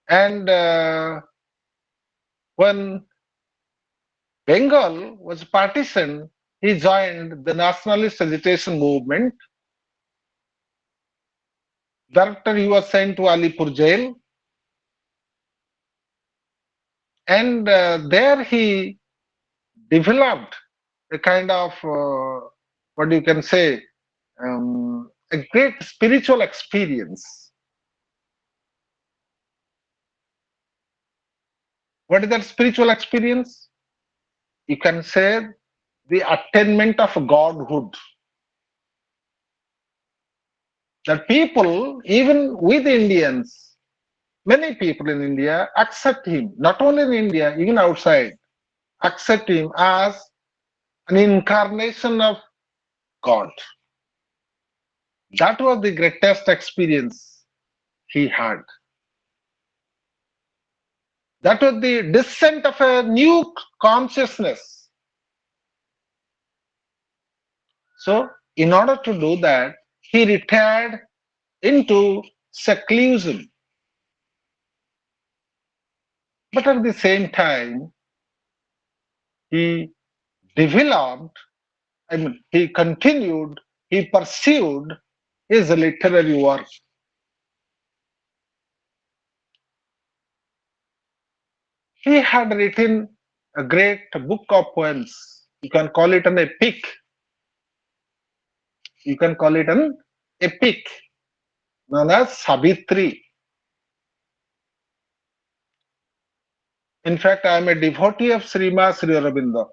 And when Bengal was partitioned, he joined the nationalist agitation movement. Thereafter, he was sent to Alipur jail, and there he developed a kind of what you can say a great spiritual experience. What is that spiritual experience? You can say the attainment of godhood. That people, even with Indians, many people in India accept him, not only in India, even outside, accept him as an incarnation of God. That was the greatest experience he had. That was the descent of a new consciousness. So, in order to do that, he retired into seclusion. But at the same time, he developed, he continued, he pursued his literary work. He had written a great book of poems. You can call it an epic. You can call it an epic known as Savitri. In fact, I am a devotee of Srima Sri Aurobindo.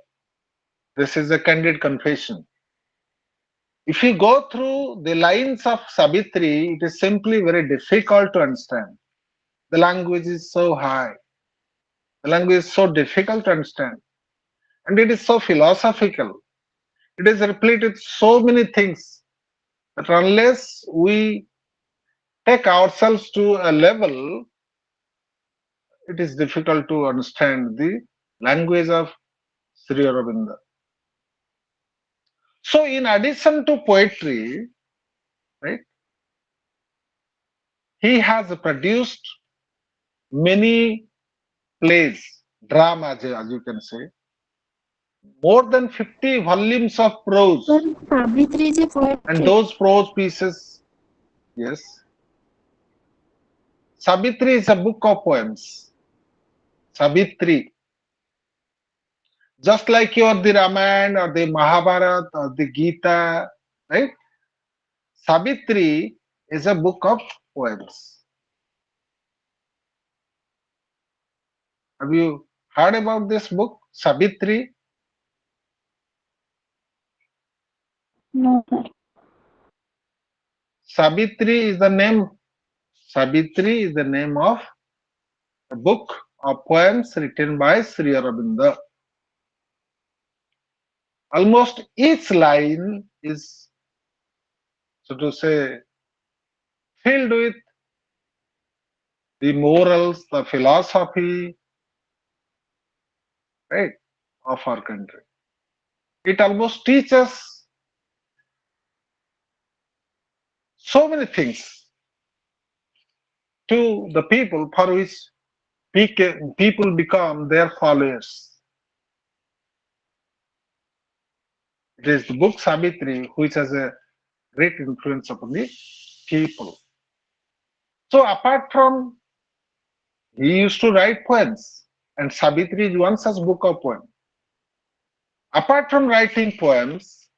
This is a candid confession. If you go through the lines of Savitri, it is simply very difficult to understand. The language is so high. The language is so difficult to understand. And it is so philosophical. It is replete with so many things that unless we take ourselves to a level, it is difficult to understand the language of Sri Aurobindo. So, in addition to poetry, right, he has produced many plays, dramas, as you can say, more than 50 volumes of Sir, prose, Savitri is a and poetry. those prose pieces, yes, Savitri is a book of poems. Savitri, just like your the Ramayana or the Mahabharata or the Gita, right? Savitri is a book of poems. Have you heard about this book, Savitri? No, sir. Savitri is the name. Savitri is the name of a book of poems written by Sri Aurobindo. Almost each line is, so to say, filled with the morals, the philosophy, right, of our country. It almost teaches so many things to the people for which people become their followers. It is the book Savitri which has a great influence upon the people. So apart from he used to write poems, and Savitri is one such book of poems. Apart from writing poems,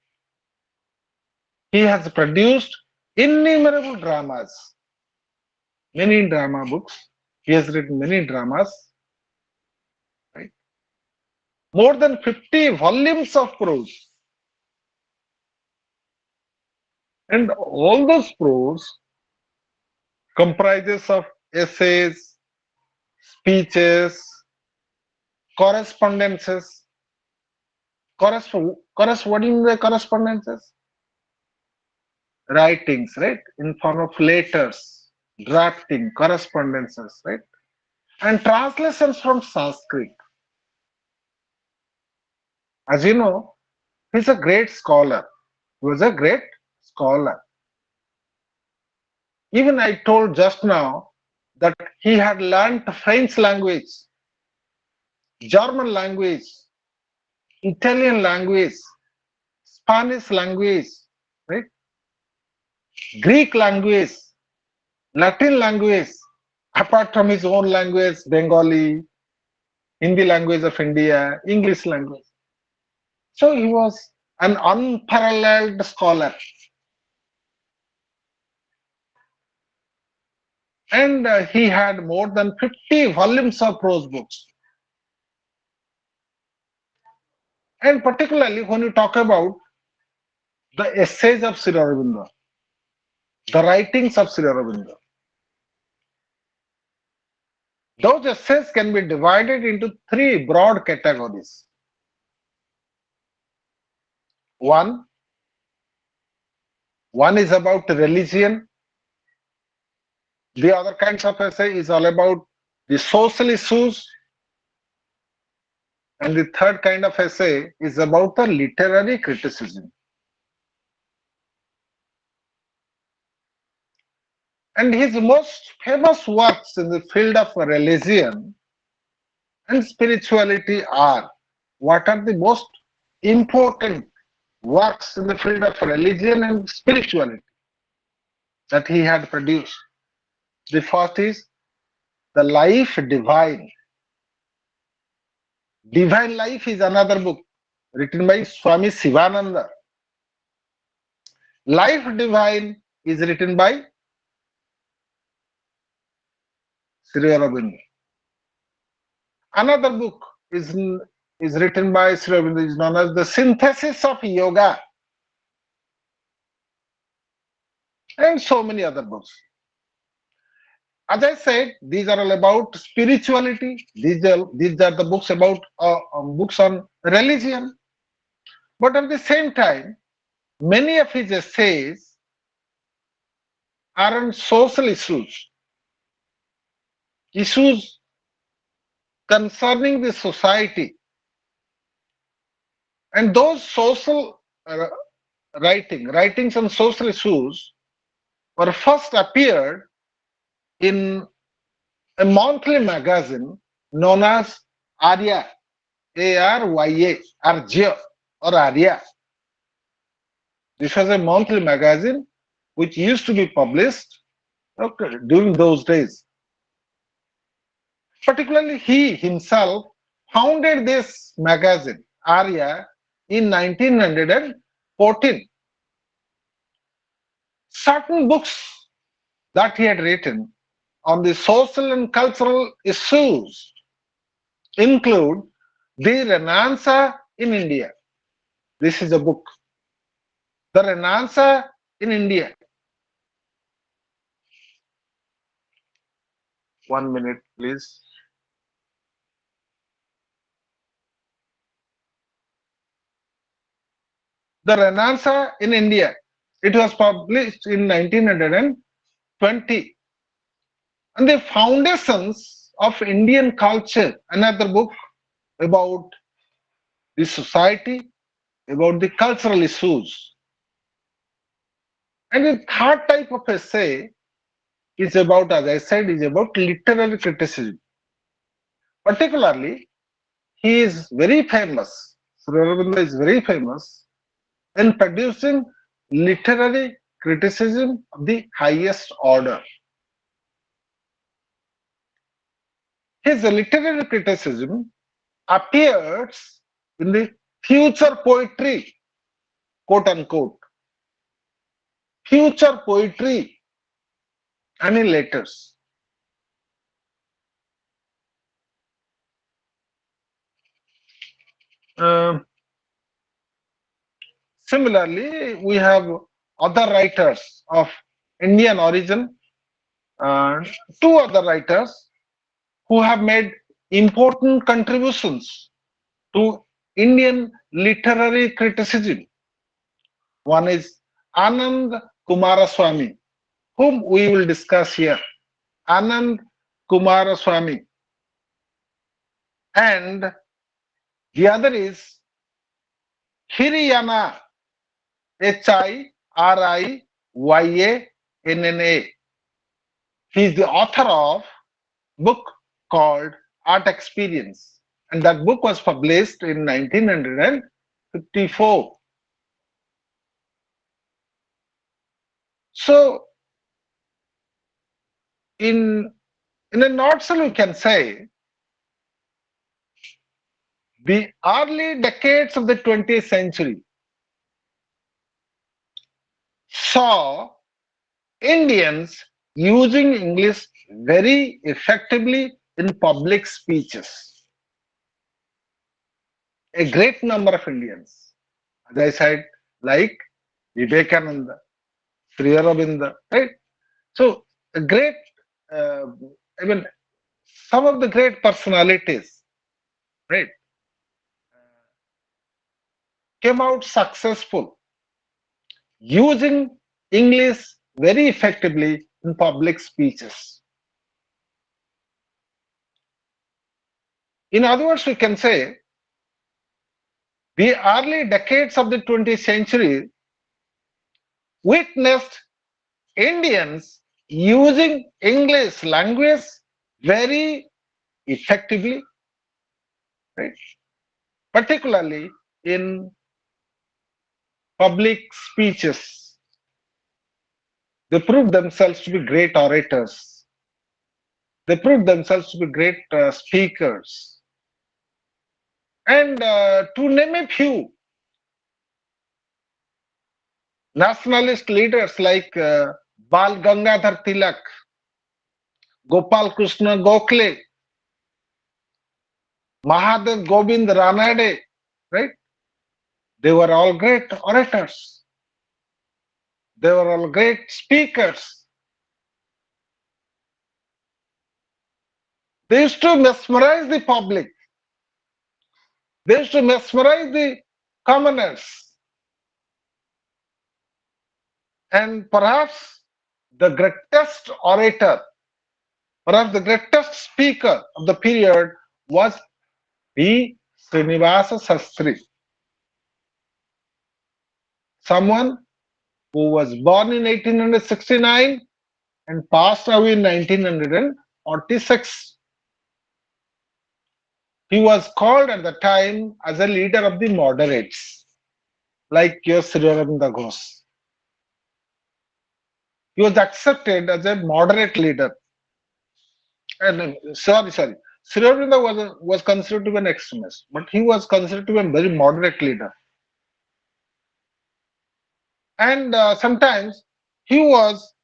he has produced innumerable dramas, many drama books. He has written many dramas, right? More than 50 volumes of prose. And all those prose comprises of essays, speeches, correspondences. Corresponding the correspondences, writings, right, in form of letters, drafting, correspondences, right, and translations from Sanskrit. As you know, he's a great scholar. He was a great scholar. Even I told just now that he had learnt French language, German language, Italian language, Spanish language, right? Greek language, Latin language, apart from his own language, Bengali, Hindi language of India, English language. So he was an unparalleled scholar. And he had more than 50 volumes of prose books. And particularly when you talk about the essays of Sri Aurobindo, the writings of Sri Aurobindo, those essays can be divided into three broad categories. One, one is about religion. The other kinds of essay is all about the social issues. And the third kind of essay is about the literary criticism. And his most famous works in the field of religion and spirituality are, what are the most important works in the field of religion and spirituality that he had produced? The first is The Life Divine. Divine Life is another book written by Swami Sivananda. Life Divine is written by Sri Aurobindo. Another book is written by Sri Aurobindo, is known as The Synthesis of Yoga, and so many other books. As I said, these are all about spirituality. These are the books about books on religion. But at the same time, many of his essays are on social issues, issues concerning the society. And those social writings on social issues were first appeared in a monthly magazine known as Arya, Arya, Arjya or Arya. This was a monthly magazine which used to be published, okay, during those days. Particularly, he himself founded this magazine, Arya, in 1914. Certain books that he had written on the social and cultural issues include The Renaissance in India. This is a book. The Renaissance in India. 1 minute, please. The Renaissance in India. It was published in 1920. And the Foundations of Indian Culture, another book about the society, about the cultural issues. And the third type of essay is about, as I said, is about literary criticism. Particularly, he is very famous. Sri Aurobindo is very famous in producing literary criticism of the highest order. His literary criticism appears in the future poetry, quote unquote, future poetry, and in letters. Um, Similarly, we have other writers of Indian origin, two other writers who have made important contributions to Indian literary criticism. One is Anand Kumaraswamy, whom we will discuss here. Anand Kumaraswamy. And the other is Hiriyana, Hiryanna. He is the author of book called Art Experience, and that book was published in 1954. So, in in a nutshell, we can say the early decades of the 20th century saw Indians using English very effectively in public speeches. A great number of Indians, as I said, like Vivekananda, Sri Aurobindo, right? So, a great, uh, I mean, some of the great personalities, right, came out successful using English very effectively in public speeches. In other words, we can say the early decades of the 20th century witnessed Indians using English language very effectively, right? Particularly in public speeches. They proved themselves to be great orators. They proved themselves to be great speakers. And to name a few, nationalist leaders like Bal Gangadhar Tilak, Gopal Krishna Gokhale, Mahadev Gobind Ranade, right? They were all great orators. They were all great speakers. They used to mesmerize the public. They used to mesmerize the commoners. And the greatest orator, perhaps the greatest speaker of the period was B. Srinivasa Sastri, someone who was born in 1869 and passed away in 1946. He was called at the time as a leader of the moderates, like your Sri Aurobindo Ghosh. He was accepted as a moderate leader. And sorry, Sri Aurobindo was considered to be an extremist, but he was considered to be a very moderate leader. And sometimes he was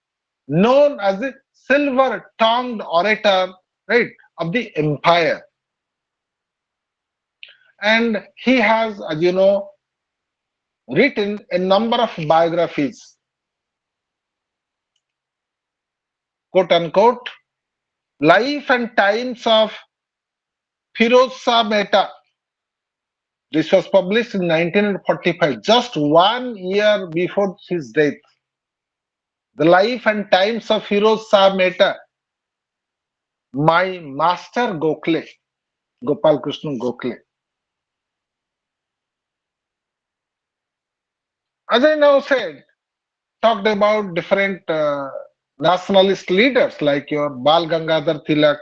known as the silver-tongued orator, right, of the empire. And he has, as you know, written a number of biographies, quote unquote, Life and Times of Firoz Shah Mehta. This was published in 1945, just 1 year before his death. The Life and Times of Firoz Shah Mehta, my master Gokhale, Gopal Krishna Gokhale. As I now said, talked about different nationalist leaders like your Bal Gangadhar Tilak,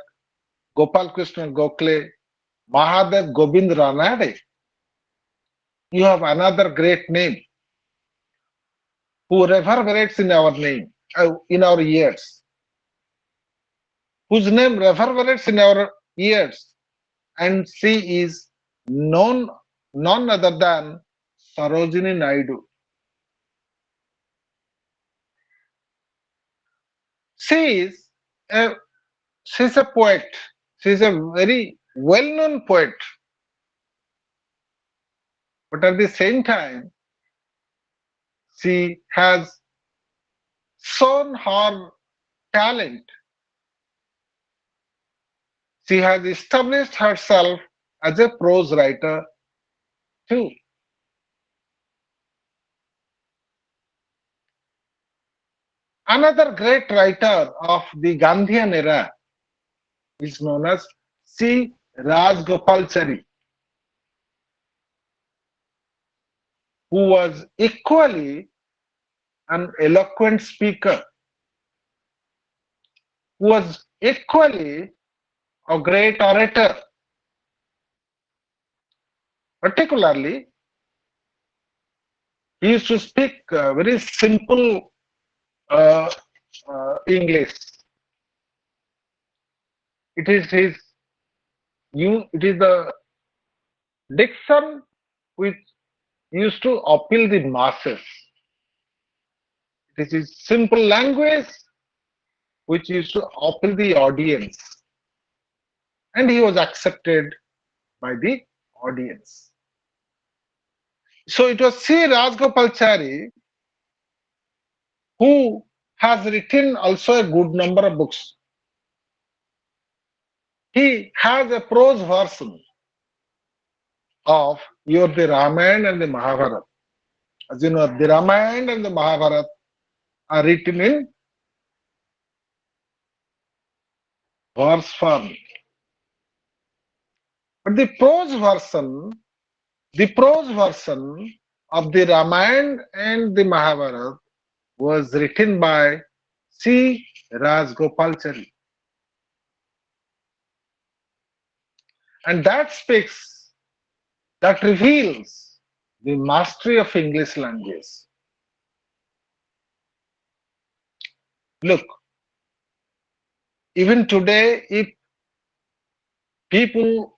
Gopal Krishna Gokhale, Mahadev Gobind Ranade. You have another great name who reverberates in our name, in our ears, whose name reverberates in our ears, and she is known none other than Sarojini Naidu. She is a she's a poet. She's a very well-known poet, but at the same time, she has shown her talent. She has established herself as a prose writer too. Another great writer of the Gandhian era is known as C. Rajgopalchari, who was equally an eloquent speaker. who was equally a great orator. Particularly, he used to speak very simple uh, English. It is his it is the diction which used to appeal the masses. It is his simple language which used to appeal the audience, and he was accepted by the audience. So it was C. Rajgopalchari who has written also a good number of books. He has a prose version of your the Ramayana and the Mahabharata. As you know, the Ramayana and the Mahabharata are written in verse form. But the prose version of the Ramayana and the Mahabharata was written by C. Rajgopalchari. And that speaks, that reveals the mastery of English language. Look, even today, if people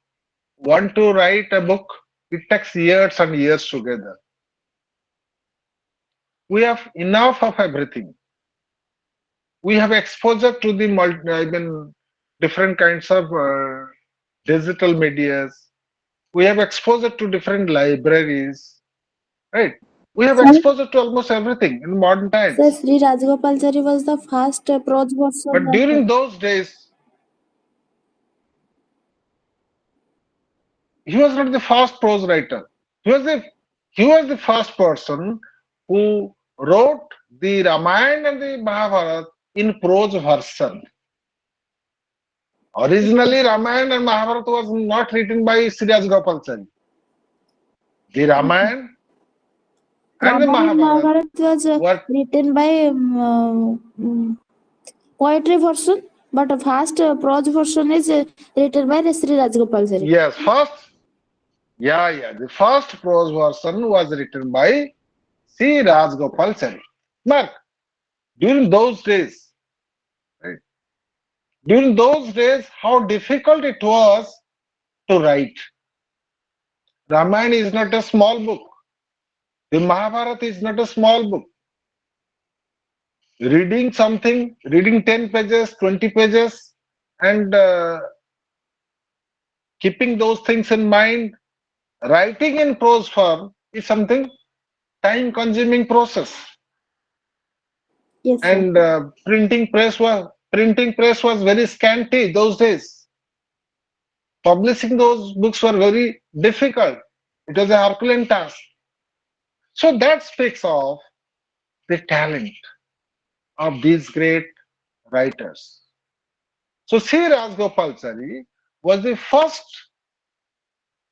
want to write a book, it takes years and years together. We have enough of everything. We have exposure to the different kinds of digital medias. We have exposure to different libraries, right? We have Sir, exposure to almost everything in modern sir, times. Sri Rajgopalchari was the first prose version But writer. during those days, he was not the first prose writer. He was the he was the first person who wrote the Ramayana and the Mahabharata in prose version. Originally, Ramayana and Mahabharata was not written by Siraj Gopalchand. The Ramayana and the Ramayana and Mahabharata Mahabharata was were, written by poetry version, but a fast prose version is written by Sri Rajgopalchari. yes, the first prose version was written by C. Rajgopalchand. Mark, during those days, right, during those days, how difficult it was to write. Ramayana is not a small book. The Mahabharata is not a small book. Reading something, reading 10 pages, 20 pages, and keeping those things in mind, writing in prose form is something time consuming process. Yes, sir. And printing press was very scanty those days. Publishing those books were very difficult. It was a Herculean task. So that speaks of the talent of these great writers. So C. Rajgopalchari was the first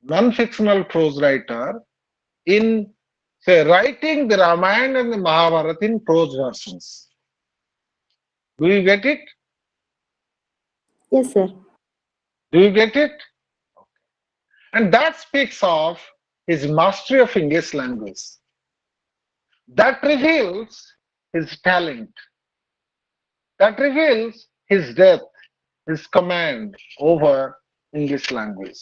non-fictional prose writer in, say, writing the Ramayana and the Mahabharata in prose versions. Do you get it? Yes, sir. Do you get it? And that speaks of his mastery of English language. That reveals his talent. That reveals his depth, his command over English language.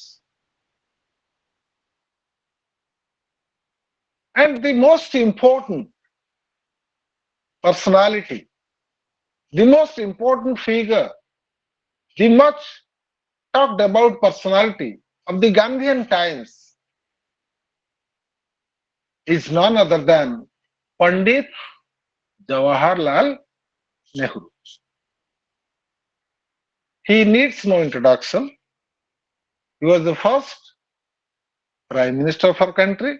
And the most important personality, the most important figure, the much talked about personality of the Gandhian times is none other than Pandit Jawaharlal Nehru. He needs no introduction. He was the first Prime Minister of our country.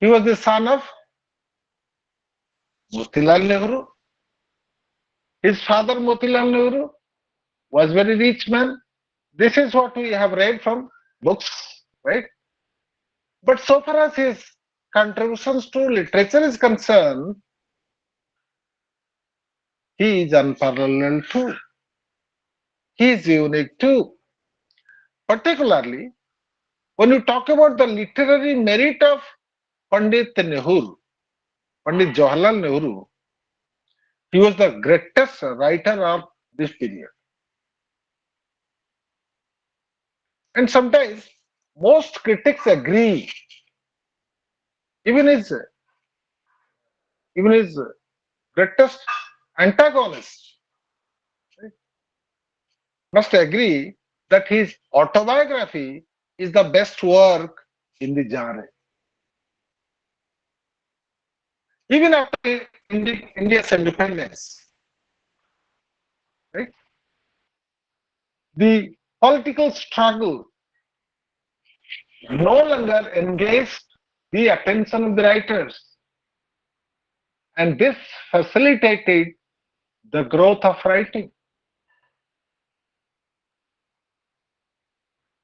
He was the son of Motilal Nehru. His father Motilal Nehru was very rich man. This is what we have read from books, right? But so far as his contributions to literature is concerned, He is unparalleled too. He is unique too. Particularly when you talk about the literary merit of Pandit Nehru, Pandit Jawaharlal Nehru, he was the greatest writer of this period. And sometimes most critics agree, even his even his greatest antagonist must agree that his autobiography is the best work in the genre. Even after India's independence, right, the political struggle no longer engaged the attention of the writers, and this facilitated the growth of writing.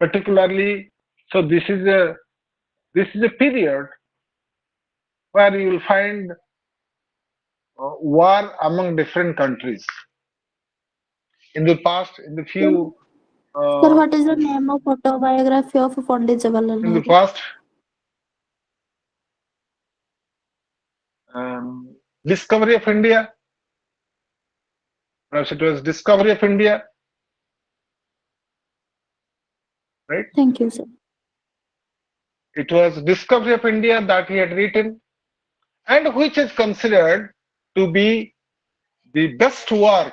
Particularly, so this is a period where you will find war among different countries. In the past, in the few Sir, uh, what is the name of autobiography of Pandit Jawaharlal in the Nehru? past discovery of India, perhaps it was discovery of India, right? Thank you, sir. It was discovery of India that he had written, and which is considered to be the best work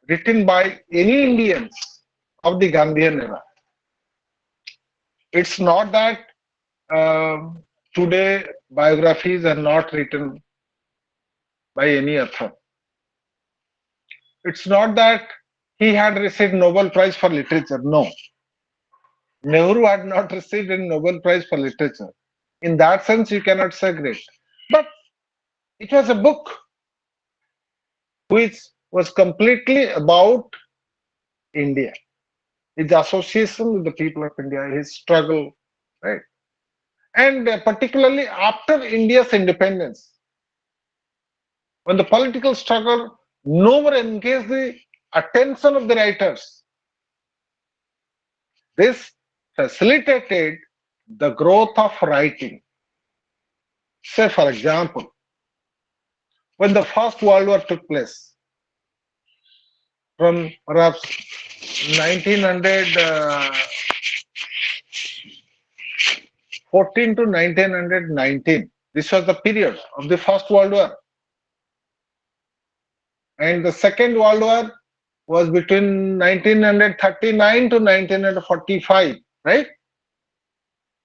written by any Indians of the Gandhian era. It's not that um, today biographies are not written by any author. It's not that he had received Nobel Prize for literature. No, Nehru had not received any Nobel Prize for literature. In that sense, you cannot say great. But it was a book which was completely about India, his association with the people of India, his struggle, right? And particularly after India's independence, when the political struggle no more engaged the attention of the writers, this facilitated the growth of writing. Say, for example, when the First World War took place, from perhaps 1914 to 1919, this was the period of the First World War. And the Second World War was between 1939 to 1945, right?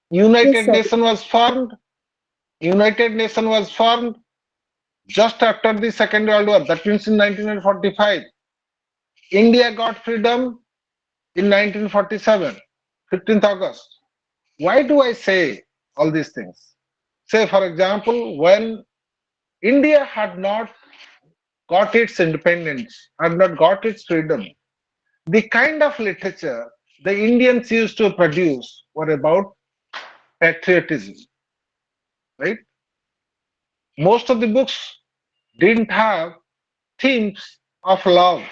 Yes, United sir. Nation was formed. United Nation was formed just after the Second World War. That means in 1945. India got freedom in 1947, 15th August. Why do I say all these things? Say, for example, when India had not got its independence, had not got its freedom, the kind of literature the Indians used to produce were about patriotism, right? Most of the books didn't have themes of love.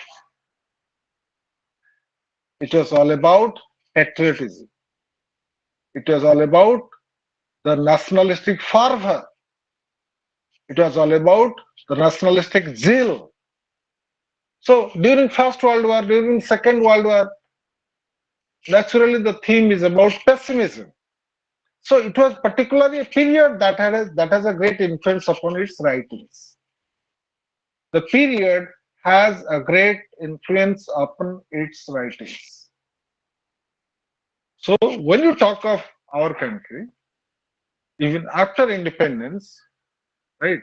It was all about patriotism. It was all about the nationalistic fervor. It was all about the nationalistic zeal. So during First World War, during Second World War, naturally the theme is about pessimism. So it was particularly a period that has a great influence upon its writings. The period has a great influence upon its writings. So when you talk of our country, even after independence, right?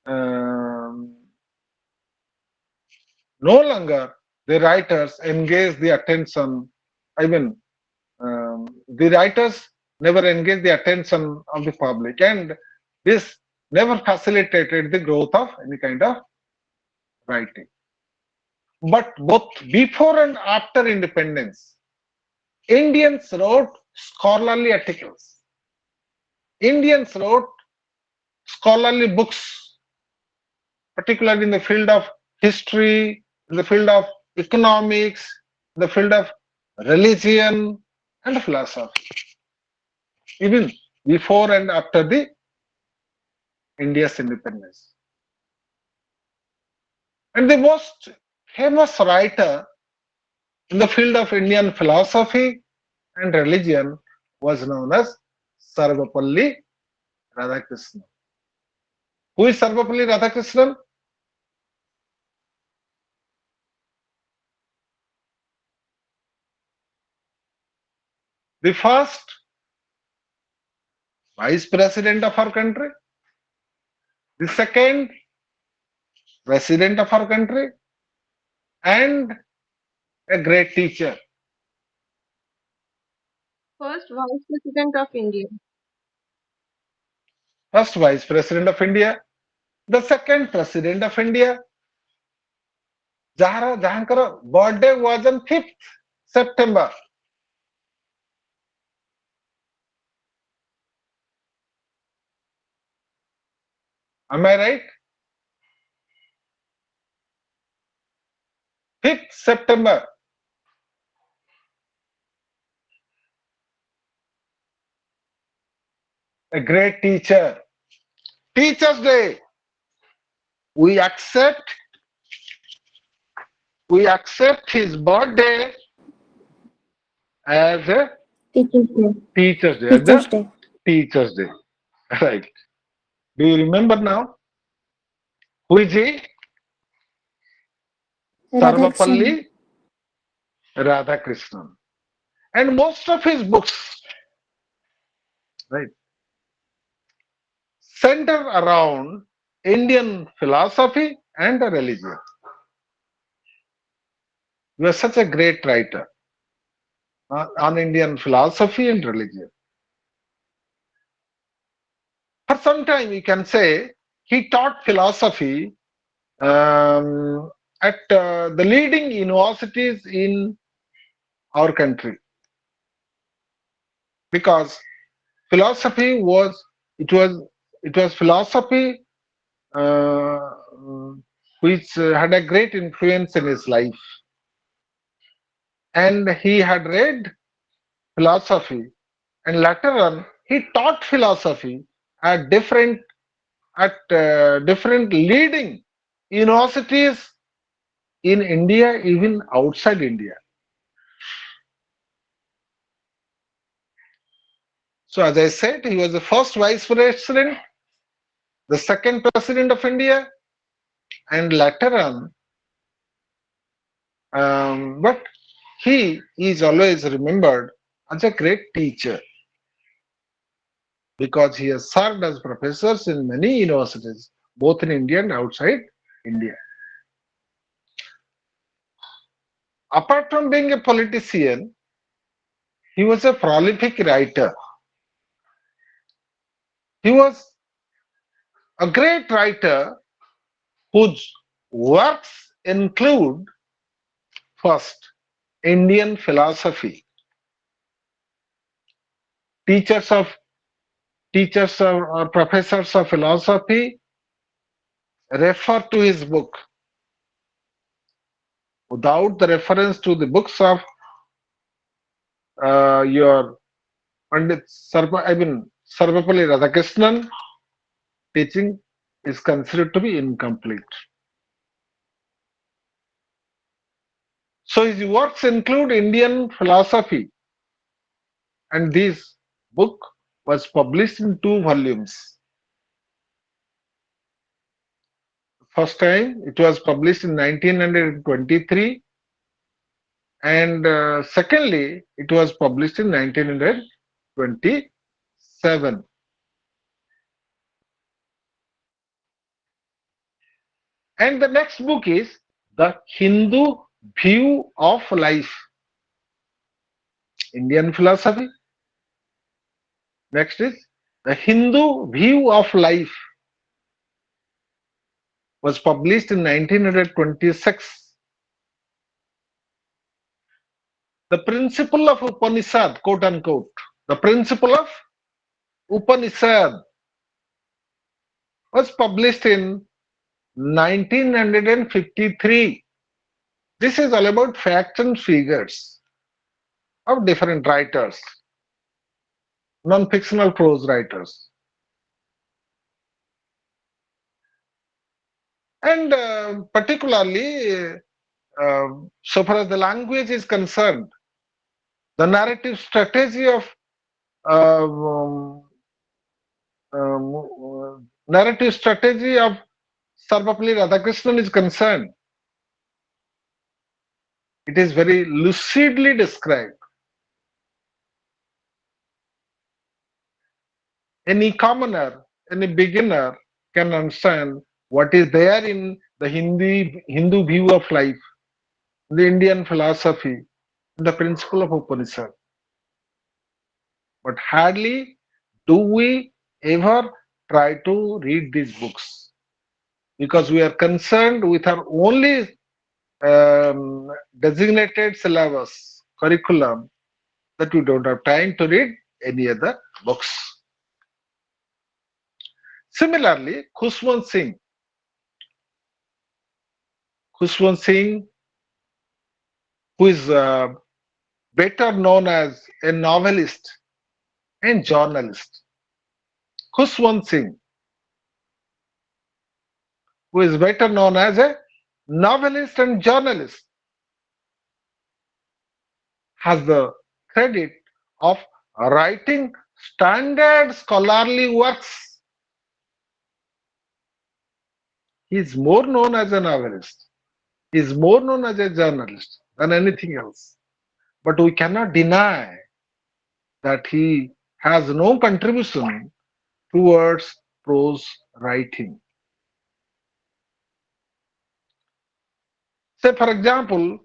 Um, no longer the writers engage the attention. I mean, the writers never engage the attention of the public, and this never facilitated the growth of any kind of writing. But both before and after independence, Indians wrote scholarly articles. Indians wrote scholarly books, particularly in the field of history, in the field of economics, in the field of religion and philosophy, even before and after the India's independence. And the most famous writer in the field of Indian philosophy and religion was known as Sarvapalli Radhakrishnan. Who is Sarvapalli Radhakrishnan? The first vice president of our country, the second president of our country, and a great teacher. First Vice President of India. First vice president of India, the second president of India, Jahankar's birthday was on 5th September. Am I right? 5th September. A great teacher. Teacher's Day. We accept we accept his birthday as a Teachers Day. Teacher's Day. As Teachers the Day. Teacher's Day. Right. Do you remember now? Who is he? Radhakrishnan. Sarvapalli Radhakrishnan. And most of his books, right, center around Indian philosophy and religion. He was such a great writer on Indian philosophy and religion. For some time, you can say he taught philosophy at the leading universities in our country, because philosophy was it was it was philosophy uh, which had a great influence in his life, and he had read philosophy, and later on he taught philosophy at different leading universities in India, even outside India. So as I said, he was the first vice president, the second president of India, and later on, but he is always remembered as a great teacher because he has served as professors in many universities, both in India and outside India. Apart from being a politician, he was a prolific writer. He was a great writer whose works include first Indian philosophy. Teachers of teachers or professors of philosophy refer to his book. Without the reference to the books of your Pandit Sarvapalli Radhakrishnan, teaching is considered to be incomplete. So his works include Indian philosophy, and this book was published in two volumes. First time it was published in 1923, and secondly it was published in 1927. And the next book is The Hindu View of Life, Indian philosophy. Next is The Hindu View of Life, was published in 1926. The Principle of Upanishad, quote unquote, the Principle of Upanishad was published in 1953. This is all about facts and figures of different writers, non-fictional prose writers. And particularly, so far as the language is concerned, the narrative strategy of narrative strategy of Sarvapalli Radhakrishnan is concerned, it is very lucidly described. Any commoner, any beginner can understand what is there in the Hindu view of life, the Indian philosophy, the principle of Upanishad. But hardly do we ever try to read these books because we are concerned with our only designated syllabus, curriculum, that we don't have time to read any other books. Similarly, Khushwant Singh, who is better known as a novelist and journalist. Khushwant Singh, who is better known as a novelist and journalist, has the credit of writing standard scholarly works. He is more known as a novelist. He is more known as a journalist than anything else. But we cannot deny that he has no contribution towards prose writing. Say, for example,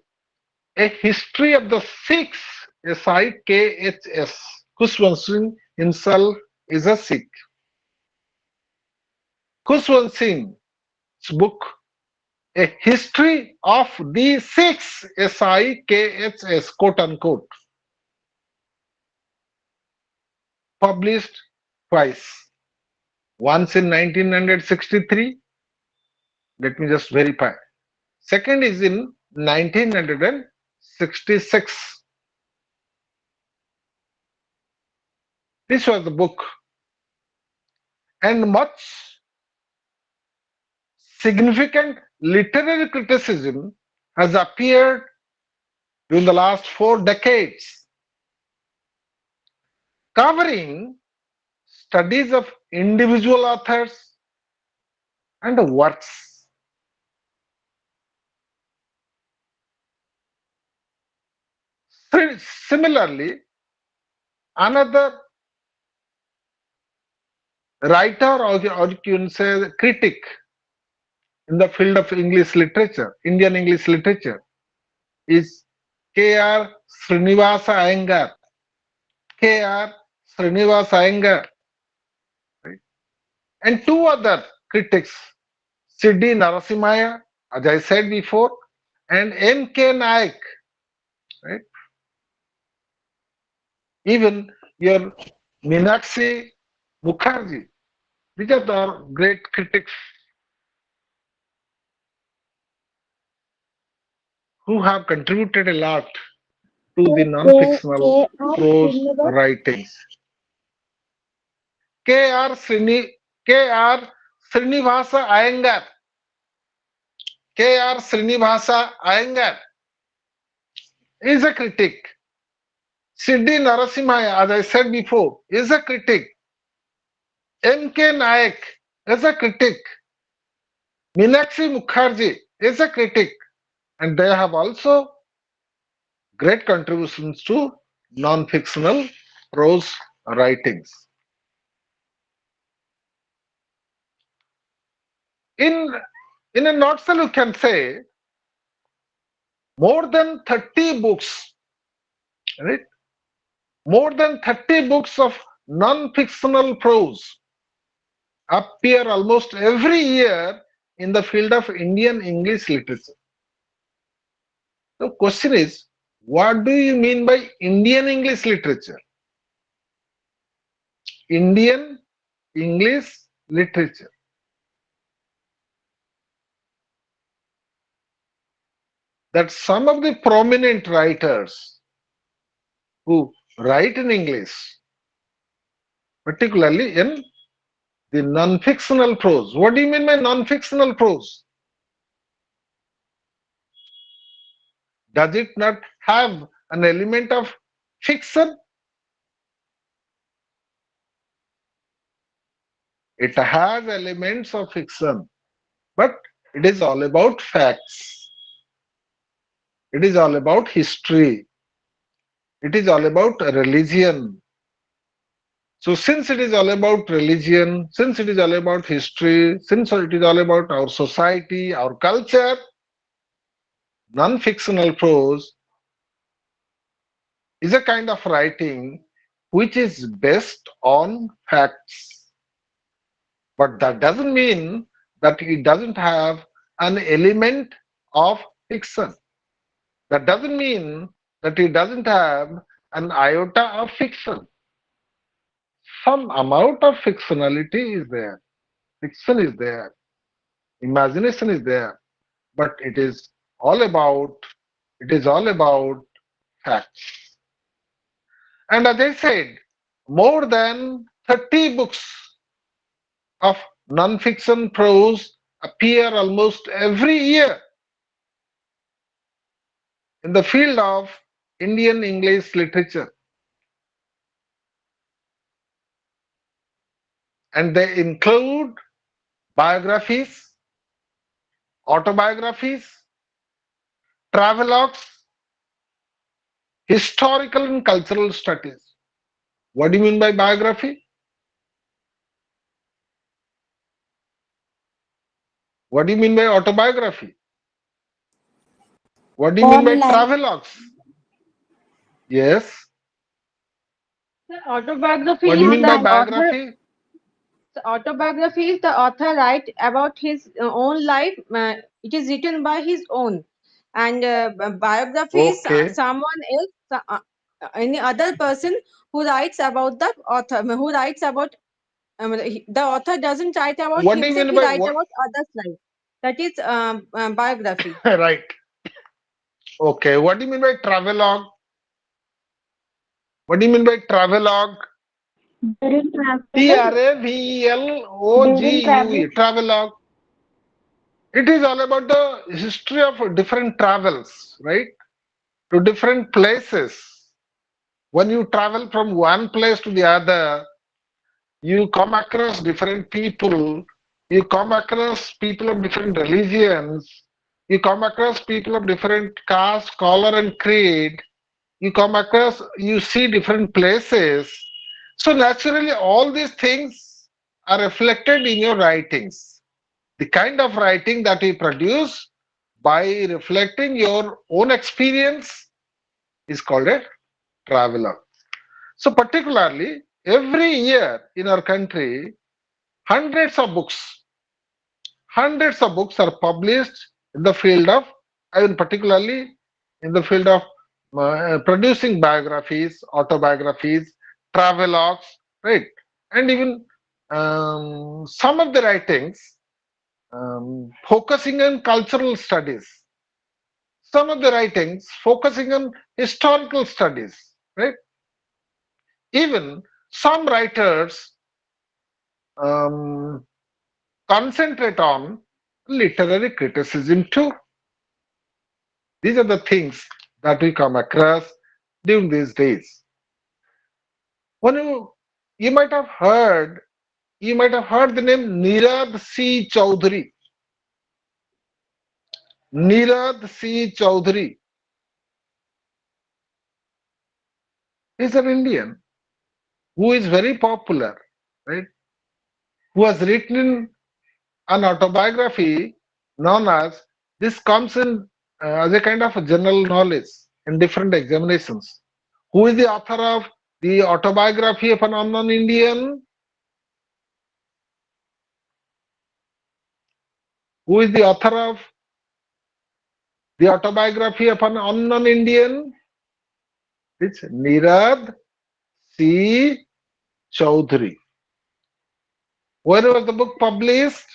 a history of the Sikhs, SIKHS. Khushwant Singh himself is a Sikh. Khushwant Singh's book, A History of the Sikhs, SIKHS, quote unquote, published twice. Once in 1963, let me just verify. Second is in 1966. This was the book, and much significant literary criticism has appeared during the last 4 decades, covering studies of individual authors and works. Similarly, another writer, or you can say critic, in the field of English literature, Indian English literature, is K.R. Srinivasa Iyengar. K.R. Srinivasa Iyengar, right? And two other critics, C.D. Narasimhaya, as I said before, and M.K. Naik, right? Even your Meenakshi Mukherjee, these are the great critics who have contributed a lot to the non-fictional K.R. prose Srinivas. writings. K.R. K.R. Srinivasa Iyengar. K.R. Srinivasa Iyengar is a critic. C.D. Narasimhaya, as I said before, is a critic. M.K. Naik is a critic. Meenakshi Mukherjee is a critic. And they have also great contributions to non-fictional prose writings. In, in a nutshell, you can say more than 30 books, right? More than 30 books of non-fictional prose appear almost every year in the field of Indian English literature. The question is, what do you mean by Indian English literature? Indian English literature. that some of the prominent writers who write in English, particularly in the non-fictional prose. What do you mean by non-fictional prose? Does it not have an element of fiction? It has elements of fiction, but it is all about facts. It is all about history. It is all about religion. So, since it is all about religion, since it is all about history, since it is all about our society, our culture, non fictional prose is a kind of writing which is based on facts. But that doesn't mean that it doesn't have an element of fiction. That doesn't mean that it doesn't have an iota of fiction. Some amount of fictionality is there, fiction is there, imagination is there, but it is all about facts. And as I said, more than 30 books of non-fiction prose appear almost every year in the field of Indian English literature, and they include biographies, autobiographies, travelogues, historical and cultural studies. What do you mean by biography? What do you mean by autobiography? What do you mean by Own life. travelogues? Yes. The autobiography What do you is Own mean by the life. author. biography? The autobiography is the author write about his own life. It is written by his own, and biography is Okay. someone else, any other person who writes about the author, who writes about. The author doesn't write about What do you himself; mean he by writes what? about others' life. That is biography. Right. Okay. What do you mean by travelogue? What do you mean by travelogue? During T travel, R A V E L O G during U E. traveling, Travelogue. It is all about the history of different travels, right? To different places. When you travel from one place to the other, you come across different people, you come across people of different religions, you come across people of different caste, color, and creed, you see different places. So, naturally, all these things are reflected in your writings. The kind of writing that you produce by reflecting your own experience is called a traveler. So, particularly, every year in our country, hundreds of books, hundreds of books are published in the field of, I mean, particularly in the field of producing biographies, autobiographies, travelogues, right? And even some of the writings focusing on cultural studies, some of the writings focusing on historical studies, right? Even some writers um, concentrate on literary criticism too. These are the things that we come across during these days. When you might have heard, you might have heard the name Nirad C. Chaudhary. Nirad C. Chaudhary is an Indian who is very popular, right? Who has written an autobiography known as, this comes in as a kind of general knowledge in different examinations. Who is the author of the autobiography of an unknown Indian? Who is the author of the autobiography of an unknown Indian? It's Nirad C. Chaudhary. Where was the book published?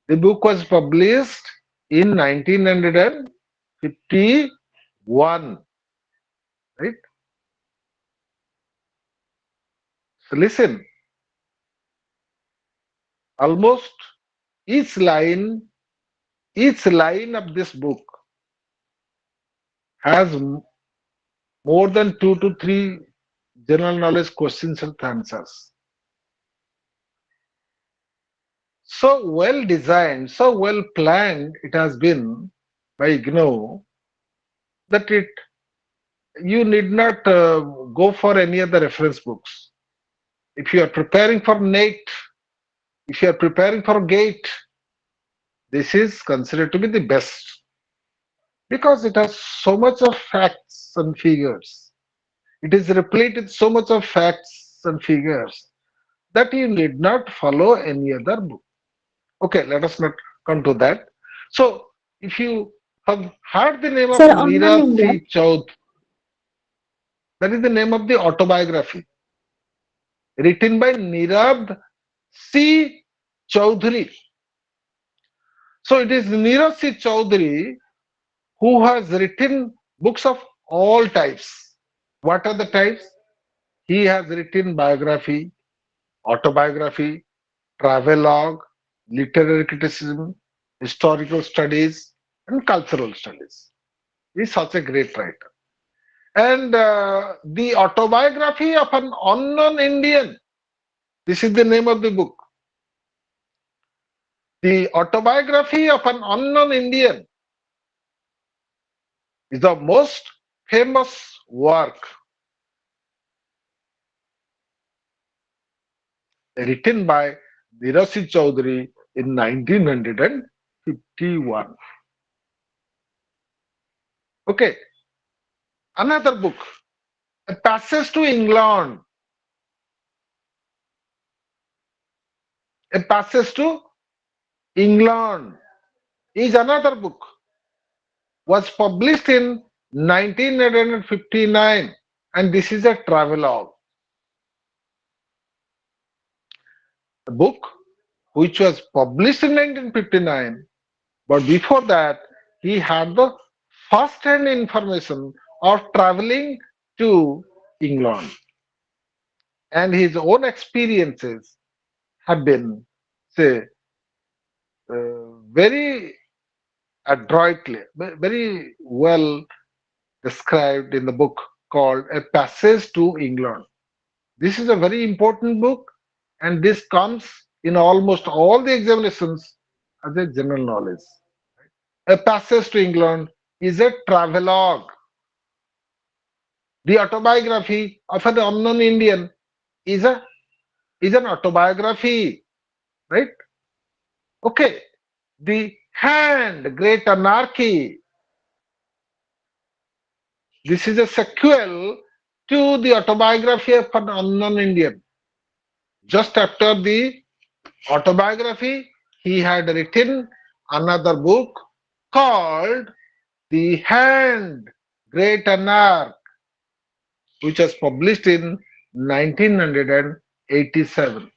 The book was published in 1951. Right? So listen, almost each line, each line of this book has more than 2 to 3 general knowledge questions and answers. So well designed, so well planned it has been by IGNOU that it you need not go for any other reference books. If you are preparing for NATE, if you are preparing for GATE, this is considered to be the best because it has so much of facts and figures. It is replete with so much of facts and figures that you need not follow any other book. Okay, let us not come to that. So, if you have heard the name of Sir, on Neeraj non-India. C. Chaudhary, that is the name of the autobiography written by Neeraj C. Chaudhary. So, it is Neeraj C. Chaudhary who has written books of all types. What are the types? He has written biography, autobiography, travelogue, literary criticism, historical studies, and cultural studies. He is such a great writer. And the autobiography of an unknown Indian. This is the name of the book. The autobiography of an unknown Indian is the most famous work written by Nirasi Chaudhary in 1951. Okay, another book, A Passage to England. A Passage to England is another book, was published in 1959, and this is a travelogue. A book which was published in 1959, but before that, he had the first hand information of traveling to England, and his own experiences have been, say, very adroitly, very well described in the book called A Passage to England. This is a very important book, and this comes in almost all the examinations as a general knowledge. A Passage to England is a travelogue. The autobiography of an unknown Indian is a is an autobiography, right? Okay. The Hand, Great Anarchy. This is a sequel to the autobiography of an unknown Indian. Just after the autobiography, he had written another book called The Hand, Great Anarch, which was published in 1987.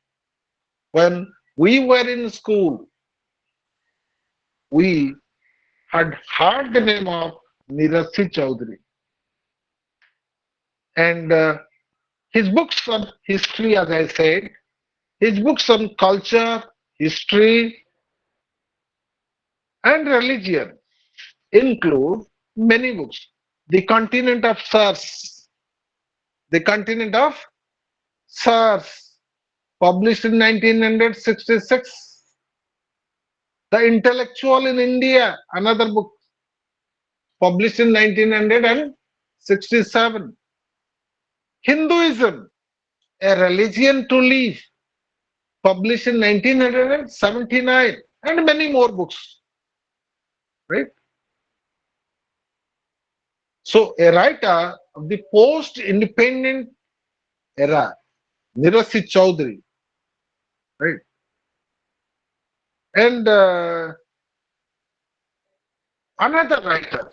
When we were in school, we had heard the name of Neeraj Chaudhary. And his books on history, as I said, his books on culture, history, and religion include many books. The Continent of Sirs, The Continent of Sirs, published in 1966. The Intellectual in India, another book, published in 1967. Hinduism, A Religion to Live, published in 1979, and many more books, right? So, a writer of the post-independent era, Nirasi Chaudhary, right? And another writer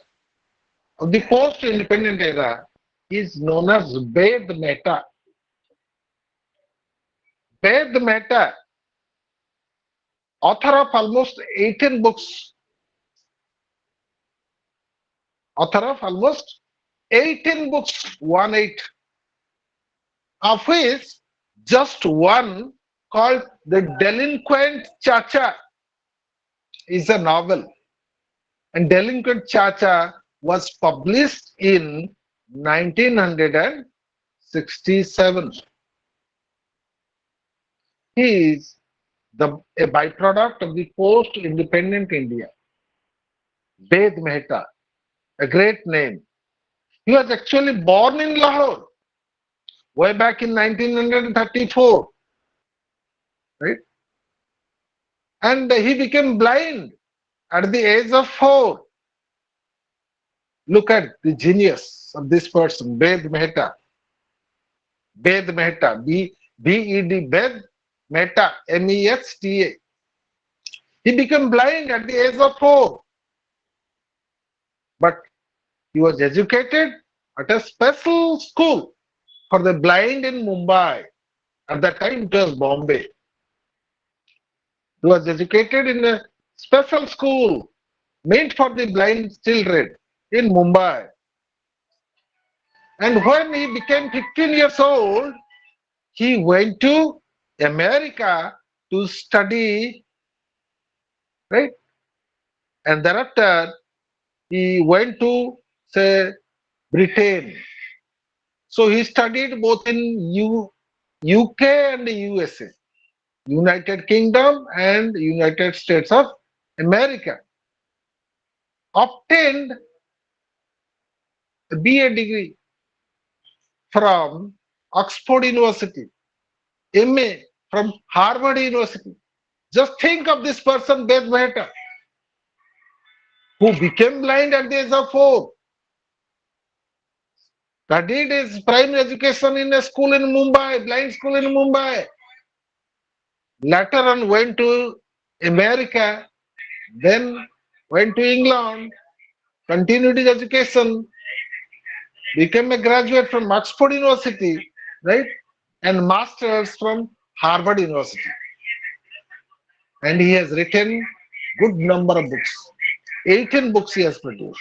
of the post-independent era is known as Ved Mehta. Ved Mehta, author of almost 18 books author of almost 18 books, 1 8, of which just one called The Delinquent Chacha is a novel. And Delinquent Chacha was published in 1967. He is a byproduct of the post-independent India. Ved Mehta, a great name. He was actually born in Lahore way back in 1934, right? And he became blind at the age of 4. Look at the genius of this person, Ved Mehta. Ved Mehta, B-E-D, Ved Mehta, M-E-H-T-A. He became blind at the age of 4, but he was educated at a special school for the blind in Mumbai. At that time, it was Bombay. He was educated in a special school meant for the blind children in Mumbai. And when he became 15 years old, he went to America to study, right? And thereafter, he went to, say, Britain. So he studied both in UK and USA, United Kingdom and United States of America. Obtained a BA degree from Oxford University, MA from Harvard University. Just think of this person, Ved Mehta, who became blind at the age of 4, studied his primary education in a school in Mumbai, blind school in Mumbai. Later on went to America, then went to England, continued his education, became a graduate from Oxford University, right? And masters from Harvard University. And he has written good number of books. 18 books he has produced.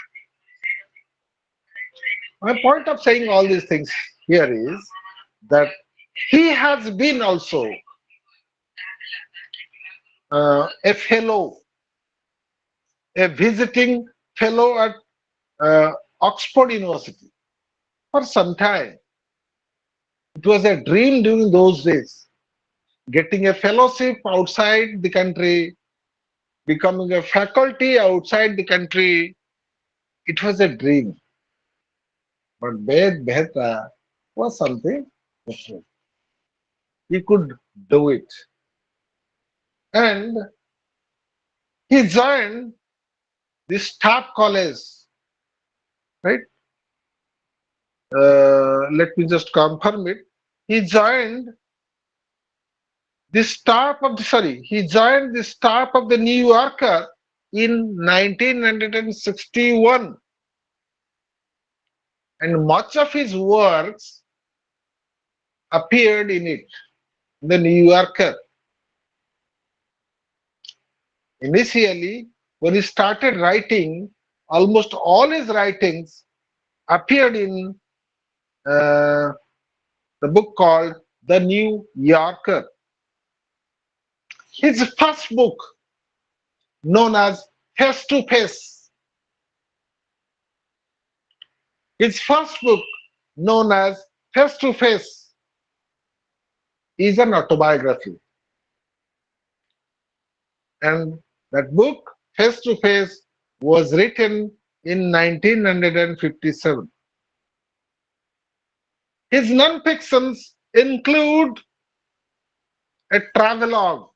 My point of saying all these things here is that he has been also a fellow, a visiting fellow at Oxford University for some time. It was a dream during those days. Getting a fellowship outside the country, becoming a faculty outside the country, it was a dream. But Ved Mehta was something different. He could do it. And he joined the staff college, right? Let me just confirm it. He joined he joined the staff of the New Yorker in 1961, and much of his works appeared in it, the New Yorker. Initially, when he started writing, almost all his writings appeared in the book called The New Yorker. His first book, known as Face to Face, his first book, known as Face to Face, is an autobiography. And that book, Face to Face, was written in 1957. His non-fictions include a travelogue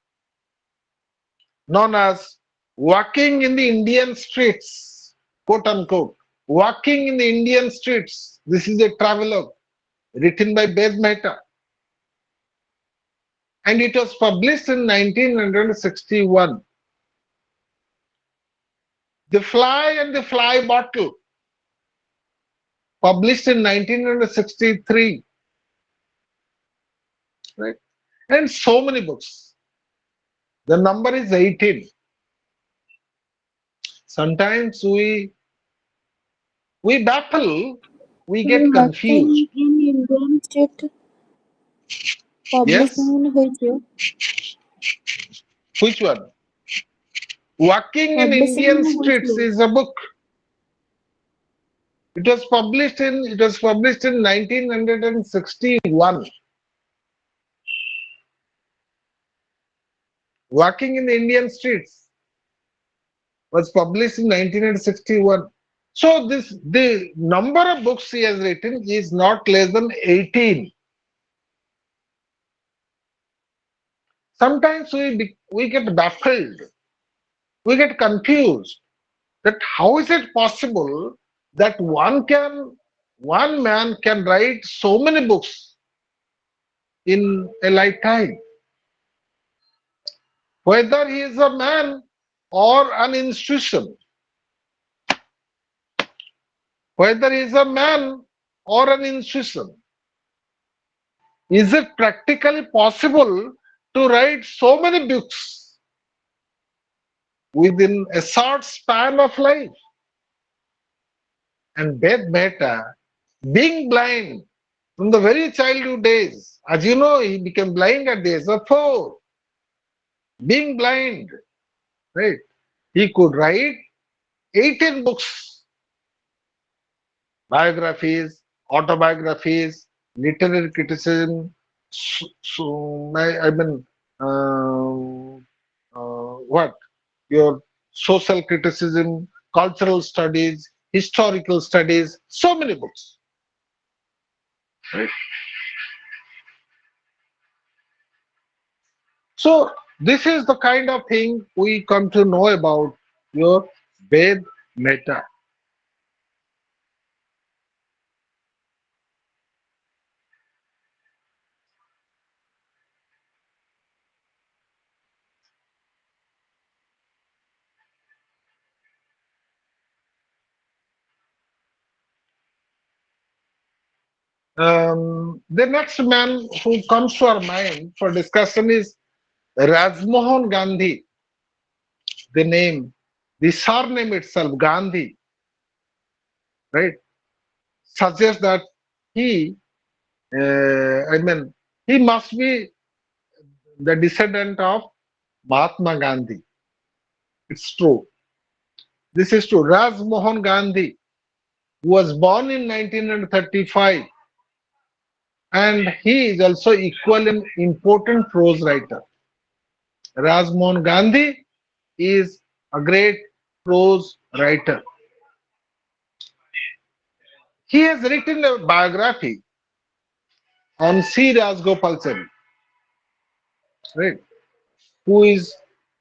known as Walking in the Indian Streets, quote unquote. Walking in the Indian Streets. This is a travelogue written by Ved Mehta. And it was published in 1961. The Fly and the Fly Bottle, published in 1963. Right? And so many books. The number is 18. Sometimes we We baffle, we get confused. Working in Indian state, Yes, publishing in which year? which one? Walking in Publishing Indian in which Streets year? is a book. It was published in 1961. Walking in the Indian Streets was published in 1961. So the number of books he has written is not less than 18. Sometimes we get baffled, we get confused that how is it possible that one man can write so many books in a lifetime, whether he is a man or an institution, whether he is a man or an institution. Is it practically possible to write so many books within a short span of life? And Beth Mehta, being blind from the very childhood days, as you know, he became blind at the age of 4. Being blind, right? He could write 18 books, biographies, autobiographies, literary criticism, I mean, what? Your social criticism, cultural studies, historical studies, so many books. Right? So this is the kind of thing we come to know about your Ved Meta. The next man who comes to our mind for discussion is Rajmohan Gandhi. The name, the surname itself, Gandhi, right, suggests that he, I mean, he must be the descendant of Mahatma Gandhi. It's true. This is true. Rajmohan Gandhi, who was born in 1935, and he is also equal in important prose writer. Rajmohan Gandhi is a great prose writer. He has written a biography on C. Rajgopalachari, right, who is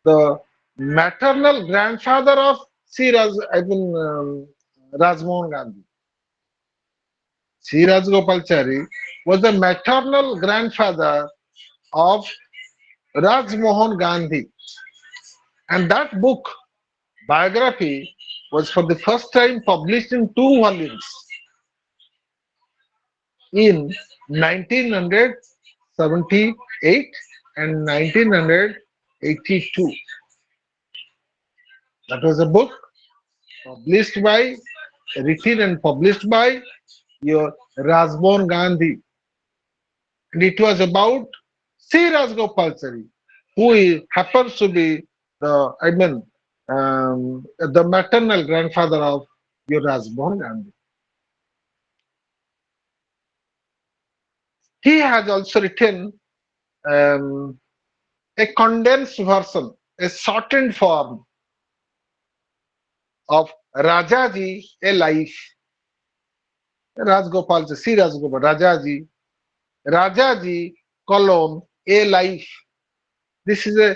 the maternal grandfather of Rajmohan Gandhi. C. Rajgopalachari was the maternal grandfather of Rajmohan Gandhi, and that book, biography, was for the first time published in 2 volumes in 1978 and 1982. That was a book published by, written and published by your Rajmohan Gandhi. And it was about C. Rajgopalachari, happens to be the maternal grandfather of your Rajmohan Gandhi. He has also written um, a condensed version, a shortened form of Rajaji, a life. Rajgopal, C. Rajgopal, Rajaji, colon, a life. This is a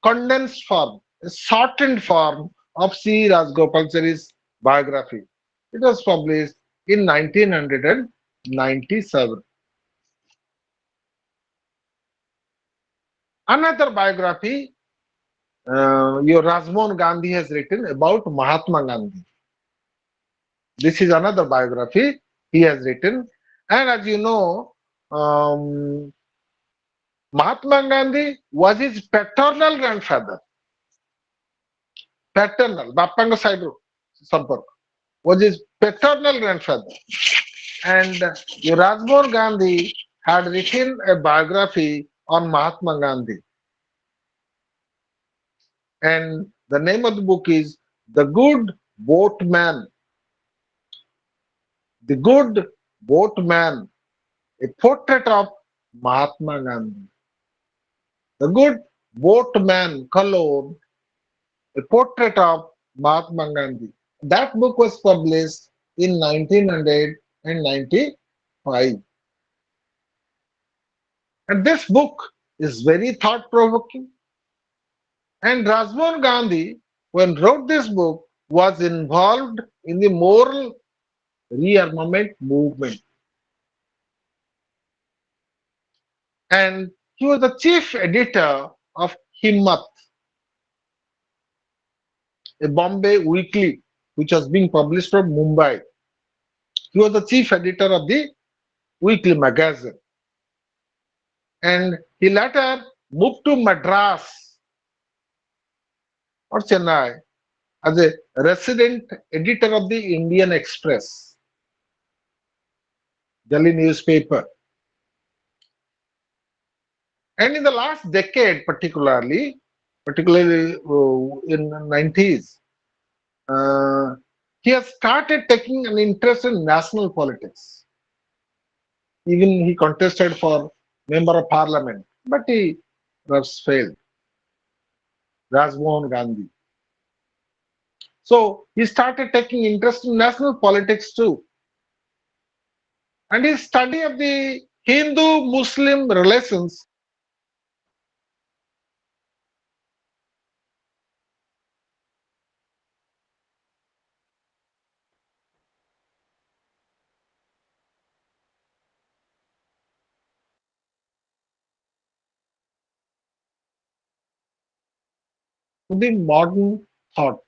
condensed form, a shortened form of C. Rajgopalachari's biography. It was published in 1997. Another biography your Rajmohan Gandhi has written about Mahatma Gandhi. This is another biography he has written. And as you know, Mahatma Gandhi was his paternal grandfather. Paternal, Bapanga Saidu Sampark. was his paternal grandfather. And Rajmohan Gandhi had written a biography on Mahatma Gandhi. And the name of the book is The Good Boatman. The Good Boatman, a portrait of Mahatma Gandhi. The Good Boatman, Cologne, a portrait of Mahatma Gandhi. That book was published in 1995. And this book is very thought provoking. And Rajmohan Gandhi, when wrote this book, was involved in the moral rearmament movement. And he was the chief editor of Himmat, a Bombay weekly which was being published from Mumbai. He was the chief editor of the weekly magazine. And he later moved to Madras or Chennai as a resident editor of the Indian Express, Delhi newspaper. And in the last decade, particularly in the 90s, uh, he has started taking an interest in national politics. Even he contested for member of parliament, but he was failed. Rajmohan Gandhi. So he started taking interest in national politics too. And his study of the Hindu-Muslim relations to the modern thought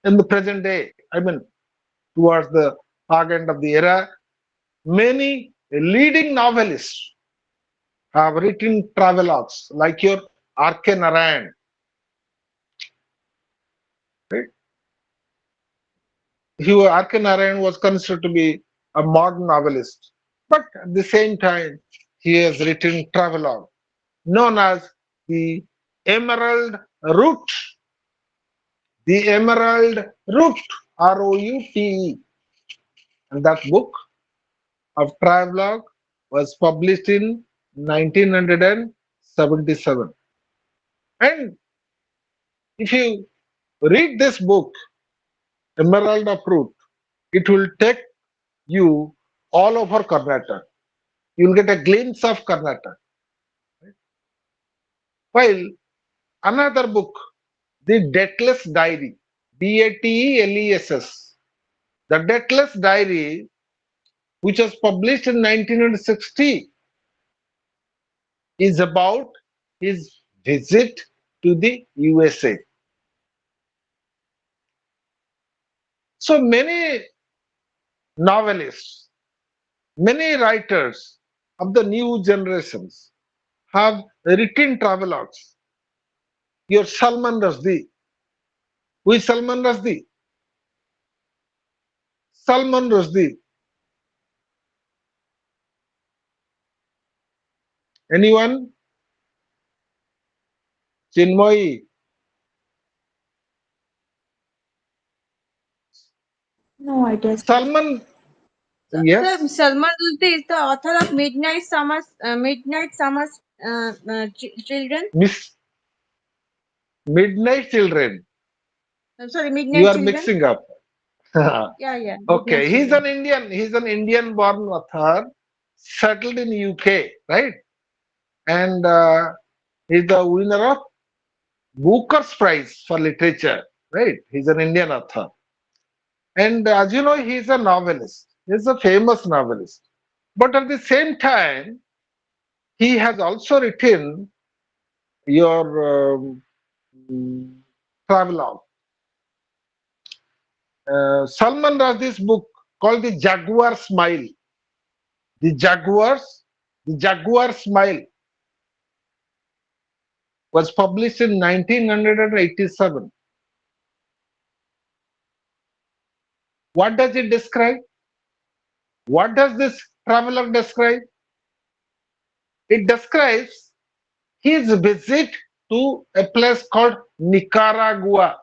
in the present day. I mean, towards the far end of the era, many leading novelists have written travelogues like your R.K. Narayan. Right? R.K. Narayan was considered to be a modern novelist, but at the same time, he has written travelogue known as the Emerald Route. The Emerald Route, Route, and that book of travelogue was published in 1977. And if you read this book, Emerald of Route, it will take you all over Karnataka. You will get a glimpse of Karnataka. While another book, The Deathless Diary, Deathless, The Deathless Diary, which was published in 1960, is about his visit to the USA. So many novelists, many writers of the new generations have written travelogues. Your Salman Rushdie. Who is Salman Rushdie? Salman Rushdie. Anyone? Chinmoyi. No idea, sir. Salman, Sir, yes. Salman Rushdie is the author of Midnight Summers Children. Miss Midnight Children. Sorry, You Midnight are Children. mixing up. Yeah, Midnight Okay, Children. He's an Indian born author settled in UK, right? And he's the winner of Booker's Prize for Literature, right? He's an Indian author. And as you know, he's a novelist. He's a famous novelist. But at the same time, he has also written your travelogue. Salman Rushdie's book called The Jaguar Smile. The Jaguar Smile. was published in 1987. What does it describe? What does this traveler describe? It describes his visit to a place called Nicaragua.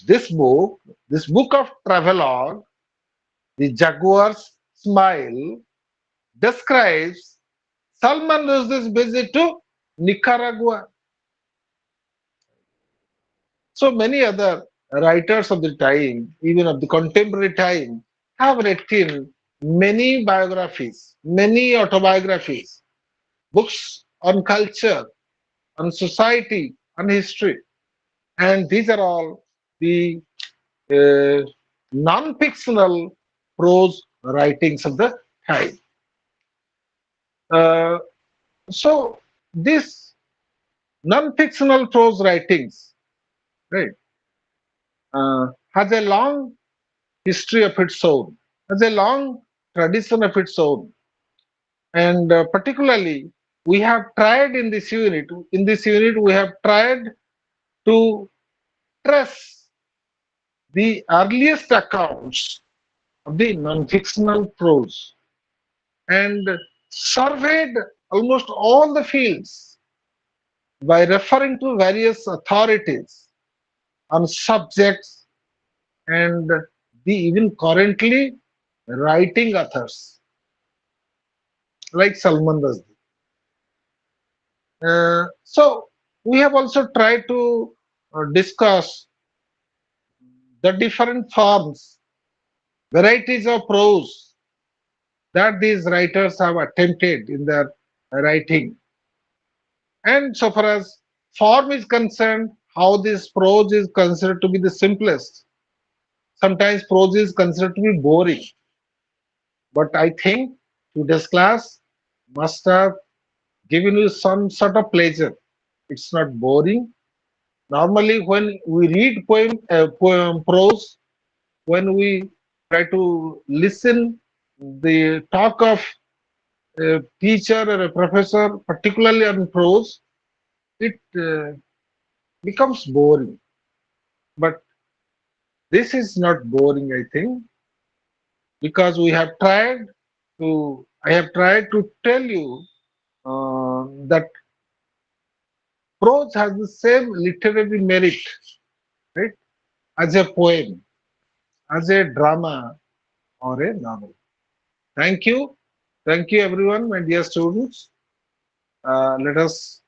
This book, this book of travelogue, The Jaguar's Smile, describes Salman Rushdie's visit to Nicaragua. So many other writers of the time, even of the contemporary time, have written many biographies, many autobiographies, books on culture, on society, on history. And these are all the uh, non-fictional prose writings of the time. Uh, so these non-fictional prose writings, right, has a long history of its own, has a long tradition of its own, and particularly we have tried in this unit. In this unit, we have tried to trace the earliest accounts of the non-fictional prose and surveyed almost all the fields by referring to various authorities on subjects and the even currently writing authors like Salman Rushdie. So we have also tried to discuss the different forms, varieties of prose that these writers have attempted in their writing. And so far as form is concerned, how this prose is considered to be the simplest. Sometimes prose is considered to be boring. But I think today's class must have given you some sort of pleasure. It's not boring. Normally, when we read poem prose, when we try to listen the talk of a teacher or a professor, particularly on prose, it becomes boring. But this is not boring, I think, because we have tried I have tried to tell you that prose has the same literary merit, right, as a poem, as a drama or a novel. Thank you. Thank you, everyone, my dear students. Let us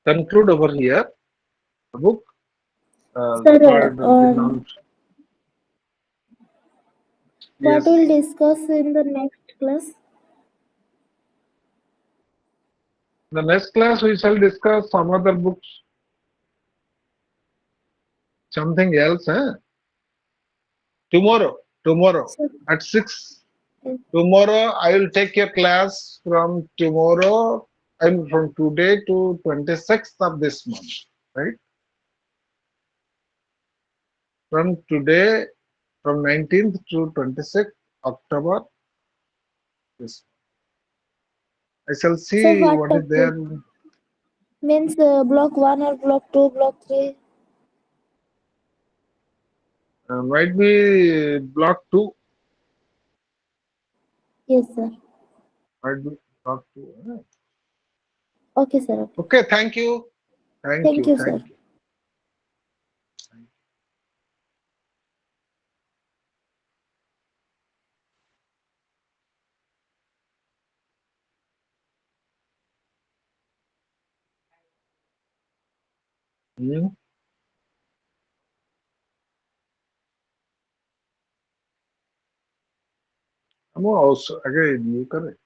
conclude over here the book Sir, called The Non. what Yes. we'll discuss in the next class? The next class we shall discuss some other books, something else. Tomorrow, tomorrow Sir, at 6. uh, Tomorrow I will take your class from tomorrow, I mean from today to 26th of this month, right? From today, from 19th to 26th October, this I shall sir, see what what is topic? there. Means block 1 or block 2, block 3? Might be block 2, Yes, sir. might be block 2. Okay, sir. Okay. Okay, thank you. Thank Thank you. you, sir. Thank you. Hmm. I'm also again you correct.